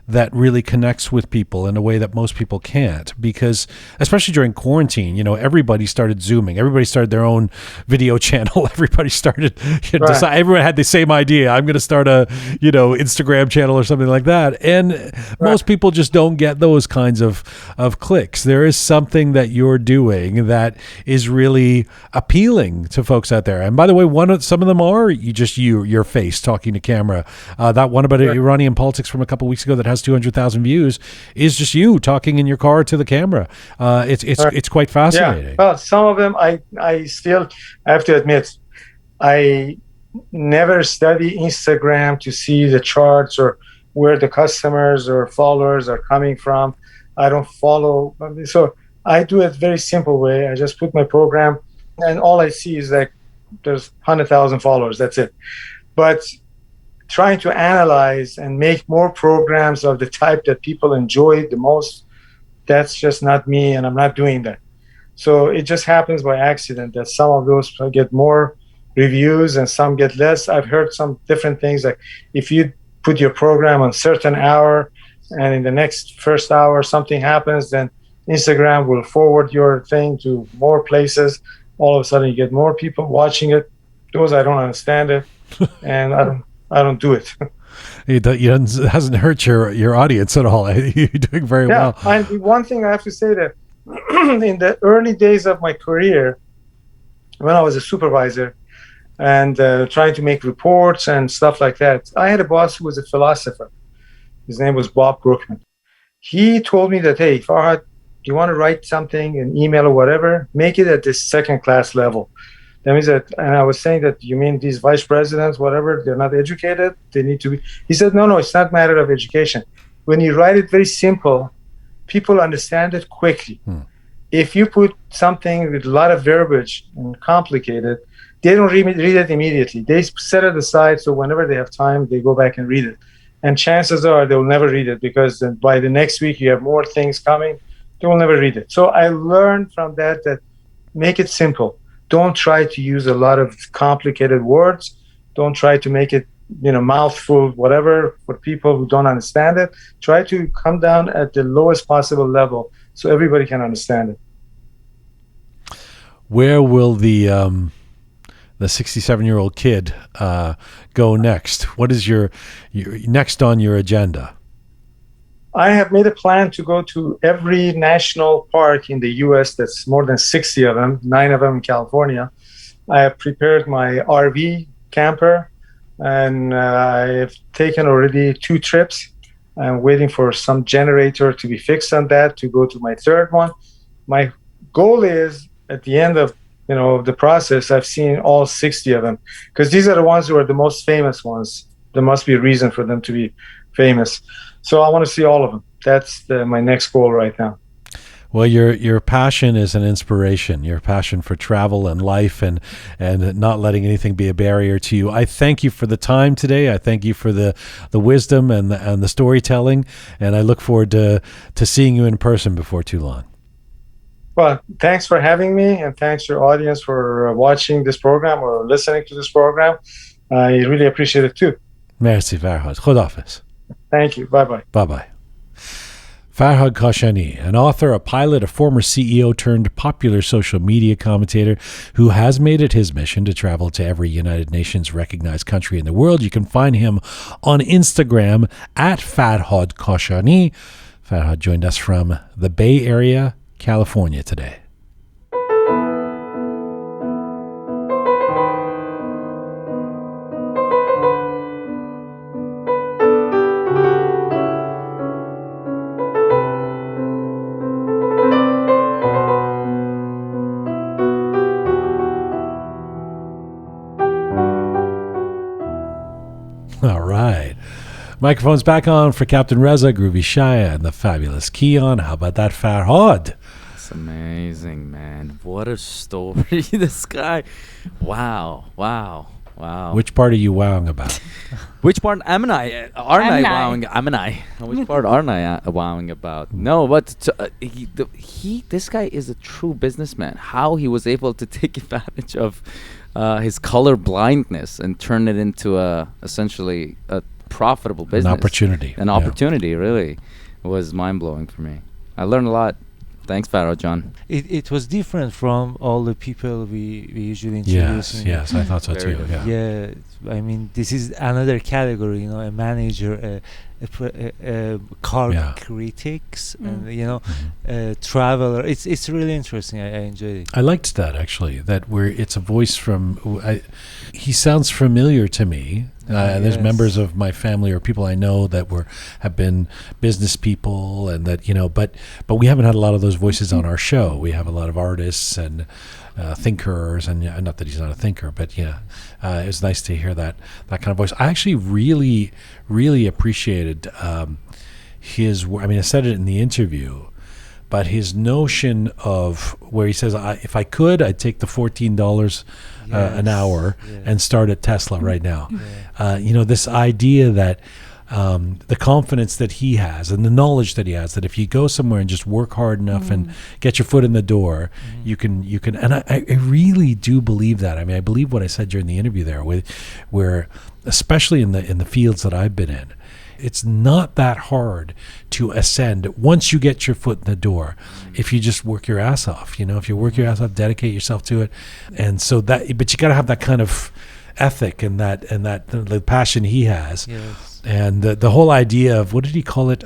that really connects with people in a way that most people can't, because especially during quarantine, everybody started Zooming. Everybody started their own video channel. Everybody started, everyone had the same idea. I'm going to start a, Instagram channel or something like that. And most people just don't get those kinds of clicks. There is something that you're doing that is really appealing to folks out there. And by the way, some of them are your face talking to camera. That one about Iranian politics from a couple of weeks ago that has 200,000 views is just you talking in your car to the camera. It's quite fascinating. Yeah. Well, some of them I still have to admit, I never study Instagram to see the charts or where the customers or followers are coming from. I don't follow. So I do it very simple way. I just put my program and all I see is like there's 100,000 followers. That's it. But trying to analyze and make more programs of the type that people enjoy the most, that's just not me, and I'm not doing that. So it just happens by accident that some of those get more reviews and some get less. I've heard some different things, like if you put your program on certain hour and in the next first hour something happens, then Instagram will forward your thing to more places. All of a sudden you get more people watching it. Those I don't understand it, and I don't do it. It hasn't hurt your audience at all. You're doing very well. And one thing I have to say that in the early days of my career, when I was a supervisor and trying to make reports and stuff like that, I had a boss who was a philosopher. His name was Bob Brookman. He told me that, hey, Farhad, you want to write something, an email or whatever, make it at the second class level. That means that, and I was saying that, you mean these vice presidents, whatever, they're not educated? They need to be. He said, no, it's not a matter of education. When you write it very simple, people understand it quickly. If you put something with a lot of verbiage and complicated, they don't read it immediately. They set it aside, so whenever they have time, they go back and read it. And chances are they will never read it, because then by the next week you have more things coming. They will never read it. So I learned from that make it simple. Don't try to use a lot of complicated words. Don't try to make it, mouthful, whatever, for people who don't understand it. Try to come down at the lowest possible level so everybody can understand it. Where will the 67-year-old kid go next? What is your next on your agenda? I have made a plan to go to every national park in the U.S. That's more than 60 of them, 9 of them in California. I have prepared my RV camper, and I have taken already 2 trips. I'm waiting for some generator to be fixed on that to go to my third one. My goal is, at the end of the process, I've seen all 60 of them, because these are the ones who are the most famous ones. There must be a reason for them to be famous. So I want to see all of them. That's my next goal right now. Well, your passion is an inspiration. Your passion for travel and life, and not letting anything be a barrier to you. I thank you for the time today. I thank you for the wisdom and the storytelling, and I look forward to seeing you in person before too long. Well, thanks for having me, and thanks your audience for watching this program or listening to this program. I really appreciate it too. Merci, Farhad. Khodafis. Thank you. Bye-bye. Bye-bye. Farhad Kashani, an author, a pilot, a former CEO turned popular social media commentator who has made it his mission to travel to every United Nations recognized country in the world. You can find him on Instagram at Farhad Kashani. Farhad joined us from the Bay Area, California today. All right. Microphone's back on for Captain Reza, Groovy Shaya, and the fabulous Keon. How about that, Farhad? That's amazing, man. What a story. This guy. Wow. Which part are you wowing about? Which part am I? Aren't I wowing? Am I? Which part aren't I wowing about? No, but this guy is a true businessman. How he was able to take advantage of his color blindness and turn it into essentially a profitable business. An opportunity, really. It was mind-blowing for me. I learned a lot. Thanks, Farhad John. It was different from all the people we usually introduce. Yes, I thought so too. Yeah, I mean, this is another category, a manager, a car critics, and traveler. It's really interesting. I enjoyed it. I liked that, actually. It's a voice from. He sounds familiar to me. There's members of my family or people I know that have been business people, and that but we haven't had a lot of those voices on our show. We have a lot of artists and thinkers, and not that he's not a thinker, but it was nice to hear that kind of voice. I actually really, really appreciated his. I mean, I said it in the interview, but his notion of where he says, if I could, I'd take the $14 an hour and start at Tesla right now. This idea that the confidence that he has and the knowledge that he has, that if you go somewhere and just work hard enough and get your foot in the door, you can. And I really do believe that. I mean, I believe what I said during the interview there, where especially in the fields that I've been in, it's not that hard to ascend once you get your foot in the door. If you just work your ass off, if you work your ass off, dedicate yourself to it, and so but you got to have that kind of ethic and that the passion he has, and the whole idea of, what did he call it?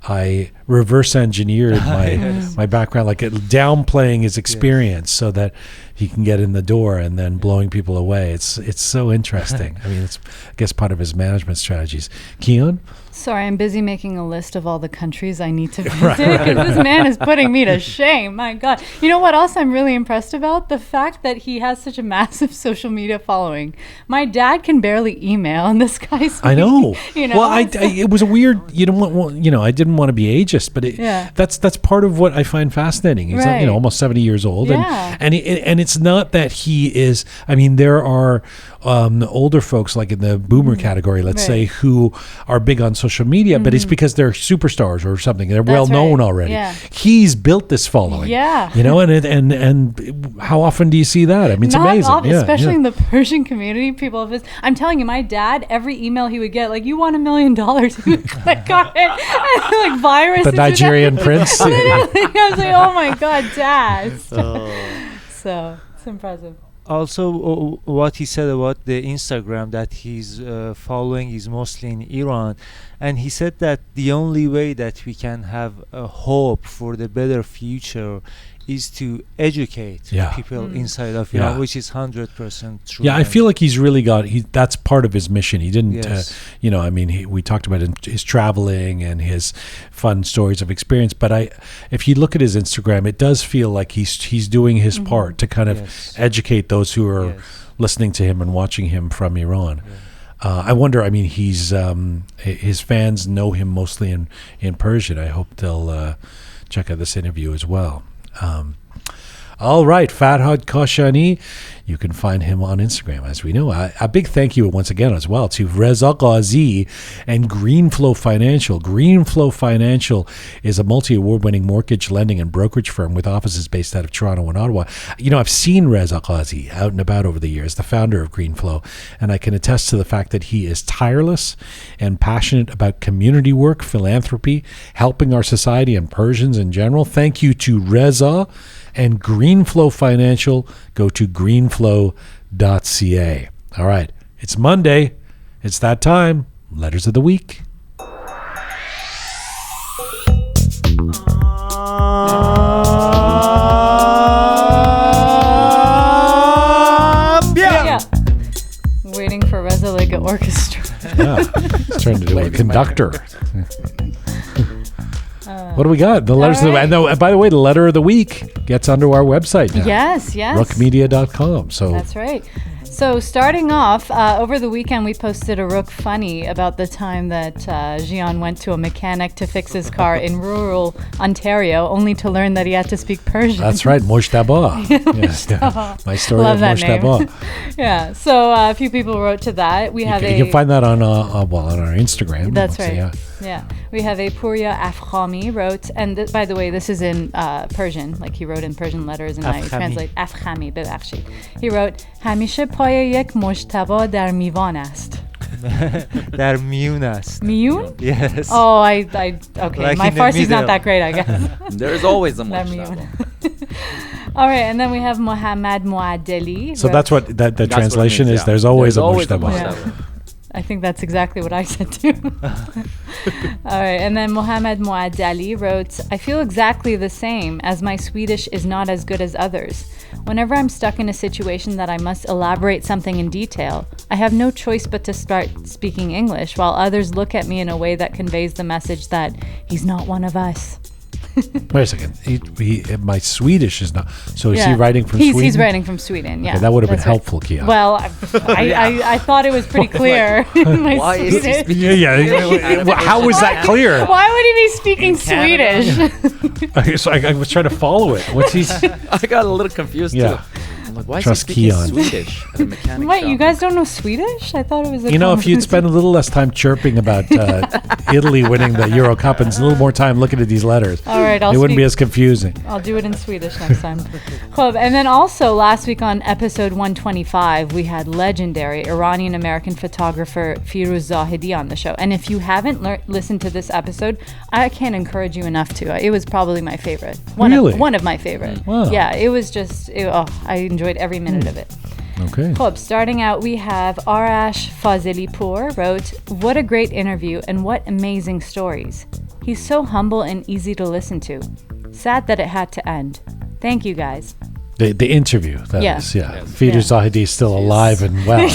I reverse engineered my background, like downplaying his experience so that he can get in the door and then blowing people away. It's so interesting. I mean, it's, I guess, part of his management strategies. Keon? Sorry, I'm busy making a list of all the countries I need to visit because this man is putting me to shame. My God. You know what else I'm really impressed about? The fact that he has such a massive social media following. My dad can barely email, and this guy's. I know. You know. Well, it was a weird. You don't want. You know, I didn't want to be ageist, but that's part of what I find fascinating. He's almost 70 years old, and it's not that he is. I mean, there are older folks like in the boomer category, let's say, who are big on social media, but it's because they're superstars or something. They're well known already. Yeah. He's built this following. Yeah. You know, and how often do you see that? I mean, it's amazing. Often, especially in the Persian community, people have this. I'm telling you, my dad, every email he would get, like, you want $1 million, he would click on it, and, like, virus. The Nigerian prince. I was like, oh my God, Dad. So it's impressive. Also, what he said about the Instagram that he's following is mostly in Iran, and he said that the only way that we can have a hope for the better future is to educate people inside of Iran, which is 100% true. Yeah, I feel like he's really that's part of his mission. He didn't, I mean, we talked about his traveling and his fun stories of experience, but if you look at his Instagram, it does feel like he's doing his part to kind of educate those who are listening to him and watching him from Iran. I wonder, I mean, his fans know him mostly in Persian. I hope they'll check out this interview as well. All right, Farhad Kashani, you can find him on Instagram, as we know. A big thank you once again as well to Reza Ghazi and Greenflow Financial. Greenflow Financial is a multi-award-winning mortgage lending and brokerage firm with offices based out of Toronto and Ottawa. You know, I've seen Reza Ghazi out and about over the years, the founder of Greenflow, and I can attest to the fact that he is tireless and passionate about community work, philanthropy, helping our society and Persians in general. Thank you to Reza and Greenflow Financial. Go to greenflow.ca. All right, it's Monday. It's that time. Letters of the week. Waiting for Reza like an orchestra. He's trying to do a conductor. What do we got? The letters of the week. No, by the way, the letter of the week gets onto our website now. Yes. Roqemedia.com. So that's right. So starting off, over the weekend we posted a Roqe funny about the time that Jian went to a mechanic to fix his car in rural Ontario, only to learn that he had to speak Persian. That's right, Mojtaba. My story Love of Mojtaba. Yeah, so a few people wrote to that. You can find that on our Instagram. That's right. Yeah. We have a Purya Afkhami wrote, and by the way, this is in Persian, like he wrote in Persian letters, and I translate Afkhami, ببخشید. He wrote, همیشه پای یک مجتبی در میوان است. در میون است. Miyun? Yes. Oh, okay. Like my Farsi's not that great, I guess. There's always a mujtaba. All right, and then we have Muhammad Muadeli. So that's what the translation is. There's always a mujtaba. I think that's exactly what I said too. All right, and then Mohammed Muadali wrote, I feel exactly the same, as my Swedish is not as good as others. Whenever I'm stuck in a situation that I must elaborate something in detail, I have no choice but to start speaking English, while others look at me in a way that conveys the message that he's not one of us. Wait a second. My Swedish is not. So is he writing from Sweden? He's writing from Sweden. Yeah, okay, that would have been helpful, Kia. Well, I thought it was pretty clear. Why is he speaking? How was that clear? Why would he be speaking Swedish? So I was trying to follow it. What's he? I got a little confused too. I'm like, why is he speaking Swedish at a mechanic Wait, shop? you guys don't know Swedish? I thought it was. If you'd spend a little less time chirping about Italy winning the Euro Cup and a little more time looking at these letters, all right, it wouldn't be as confusing. I'll do it in Swedish next time. And then also last week on episode 125, we had legendary Iranian-American photographer Firuz Zahidi on the show. And if you haven't listened to this episode, I can't encourage you enough to. It was probably my favorite. One of my favorite. Wow. Yeah, it was just. I enjoyed every minute of it. Okay. Starting out, we have Arash Fazilipour wrote, what a great interview and what amazing stories. He's so humble and easy to listen to. Sad that it had to end. Thank you, guys. The interview, that Yeah. is, yeah. Yes. Fidu Zahedi is still alive and well.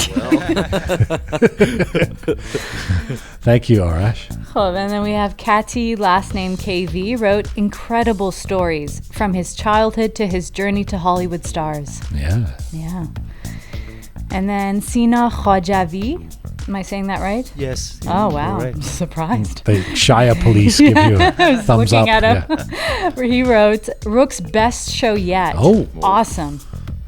Thank you, Arash. And then we have Kati, last name KV, wrote incredible stories from his childhood to his journey to Hollywood stars. Yeah. Yeah. And then Sina Khajavi, am I saying that right? Yes. Oh, wow. Correct. I'm surprised. The Shia police give you a thumbs Looking up. at him. Yeah. Where he wrote, Roqe's best show yet. Oh. Awesome.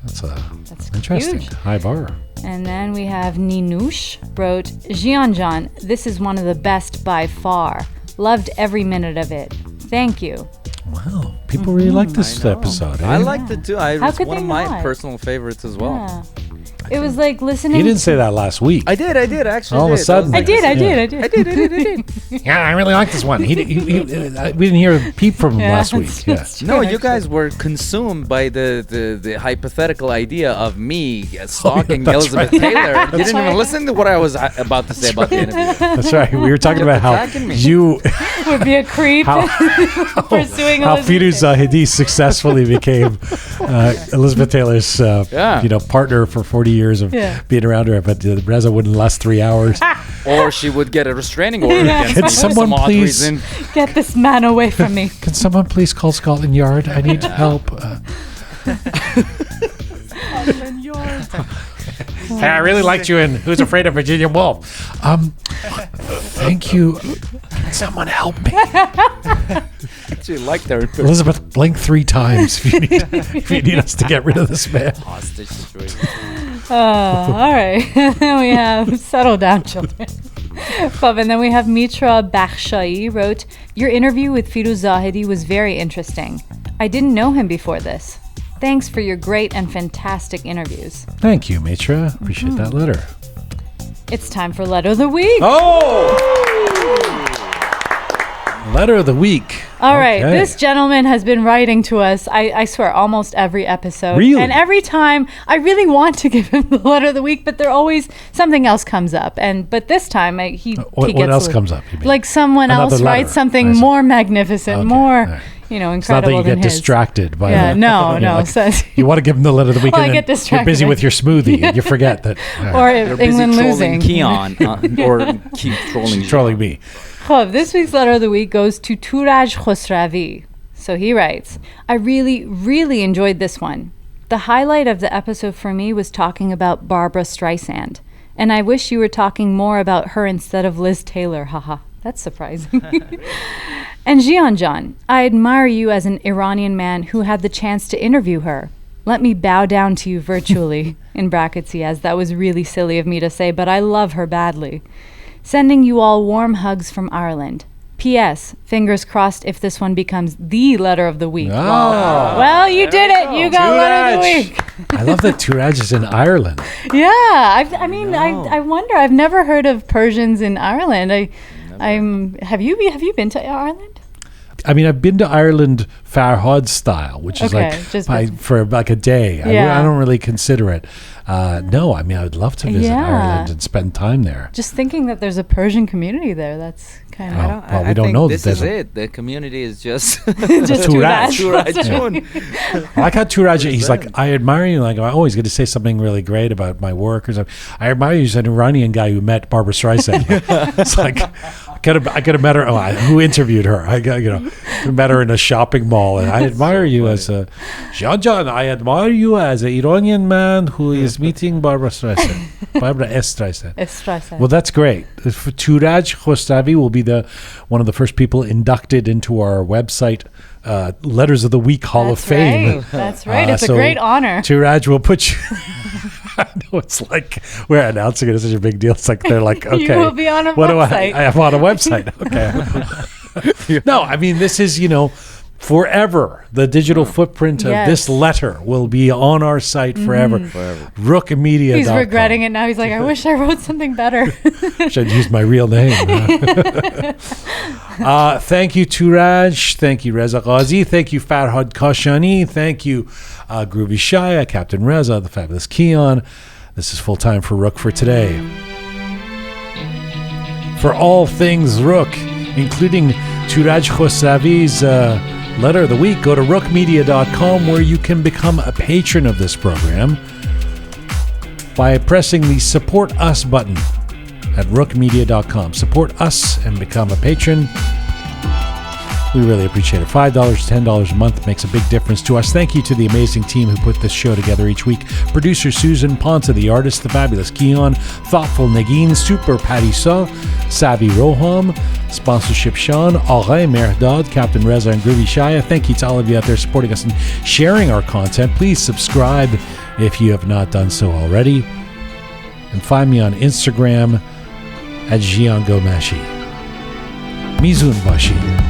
That's interesting. huge. High bar. And then we have Ninouche wrote, Jian, this is one of the best by far. Loved every minute of it. Thank you. Wow. People really like this episode. I Eh? liked it too. How It's could one they of my not? personal favorites as well. Yeah. It was like listening. You didn't say that last week. I did actually. All of a sudden. I did. I did. Yeah, I really like this one. We didn't hear a peep from him Yeah, last week. that's- Yeah. that's true, No, you actually. guys were consumed by the hypothetical idea of me stalking that's Elizabeth right. Taylor. You didn't right. even listen to what I was about to say about the interview. That's right. We were talking about how attacking me. you, Would be a creep how, pursuing how Fidu Elizabeth. Zahedi successfully became Elizabeth Taylor's partner for 40 years of Yeah. being around her, but Reza wouldn't last 3 hours. Or she would get a restraining order Yeah. against Can me for someone some odd please- reason. Get this man away from me. Can someone please call Scotland Yard? I need help. Hey, I really liked you in Who's Afraid of Virginia Woolf. Thank you. Can someone help me? Actually liked her. Elizabeth, blink 3 times if you need us to get rid of this man. Hostage situation. All right. Then we have Settle Down, Children. And then we have Mitra Bakhshai wrote, Your interview with Fidu Zahedi was very interesting. I didn't know him before this. Thanks for your great and fantastic interviews. Thank you, Mitra. Appreciate that letter. It's time for Letter of the Week. Oh! Letter of the week. All right. Okay. This gentleman has been writing to us, I swear, almost every episode. Really? And every time, I really want to give him the Letter of the Week, but there always something else comes up. But this time, he What gets else comes up, you mean? Like someone Another else letter. writes something I see. more magnificent, Okay, more, all right. It's not incredible that you than get his. distracted by Yeah, the, no. like, So you want to give them the letter of the week Well, I and get then you're distracted. busy with your smoothie and you forget that. or You're England busy losing. trolling Keon or keep trolling she's trolling me. This week's Letter of the Week goes to Turaj Khosravi. So he writes, I really, really enjoyed this one. The highlight of the episode for me was talking about Barbara Streisand. And I wish you were talking more about her instead of Liz Taylor. Haha, that's surprising. And Jian, I admire you as an Iranian man who had the chance to interview her. Let me bow down to you virtually. In brackets he has, that was really silly of me to say, but I love her badly. Sending you all warm hugs from Ireland. P.S. Fingers crossed if this one becomes the Letter of the Week. Oh. Well, you did it. You got Letter of the Week. I love that Turaj is in Ireland. Yeah. I wonder. I've never heard of Persians in Ireland. Have you been to Ireland? I mean, I've been to Ireland Farhad style, which is Okay, just for like a day. Yeah. I don't really consider it. No, I mean, I would love to visit Yeah. Ireland and spend time there. Just thinking that there's a Persian community there. That's kind Oh. of Well, we don't think know this that is there's a- it. The community is just just Turaj. Turaj. I like how Turaj, he's like, I admire you. Like, I always get to say something really great about my work or something. I admire you as an Iranian guy who met Barbara Streisand. It's like, I could have met her. Who interviewed her? I met her in a shopping mall. And I admire you as a Jian. I admire you as an Iranian man who is meeting Barbara Streisand. Barbara S. Streisand. Streisand. Well, that's great. Turaj Khostavi will be one of the first people inducted into our website Letters of the Week Hall of Fame. Right. That's right. It's a So great honor. Turaj will put you. I know it's like we're announcing it as such a big deal. It's like they're like, okay, You will be on a what website. do I am on a website. Okay. No, I mean this is forever. The digital footprint of Yes. this letter will be on our site forever. Roqemedia.com. He's regretting it now. He's like, I wish I wrote something better. Should use my real name. Thank you, Turaj. Thank you, Reza Ghazi. Thank you, Farhad Kashani. Thank you, Groovy Shaya, Captain Reza, the fabulous Keon. This is full time for Roqe for today. For all things Roqe, including Turaj Khosavi's letter of the week, go to roqemedia.com, where you can become a patron of this program by pressing the Support Us button at roqemedia.com. Support us and become a patron. We really appreciate it. $5, $10 a month makes a big difference to us. Thank you to the amazing team who put this show together each week. Producer Susan Ponta, the artist, the fabulous Keon, thoughtful Nagin, super Patty Saw, Savvy Roham, sponsorship Sean, Alain Merdad, Captain Reza, and Groovy Shaya. Thank you to all of you out there supporting us and sharing our content. Please subscribe if you have not done so already. And find me on Instagram at Jian Ghomeshi. Mizun Bashi.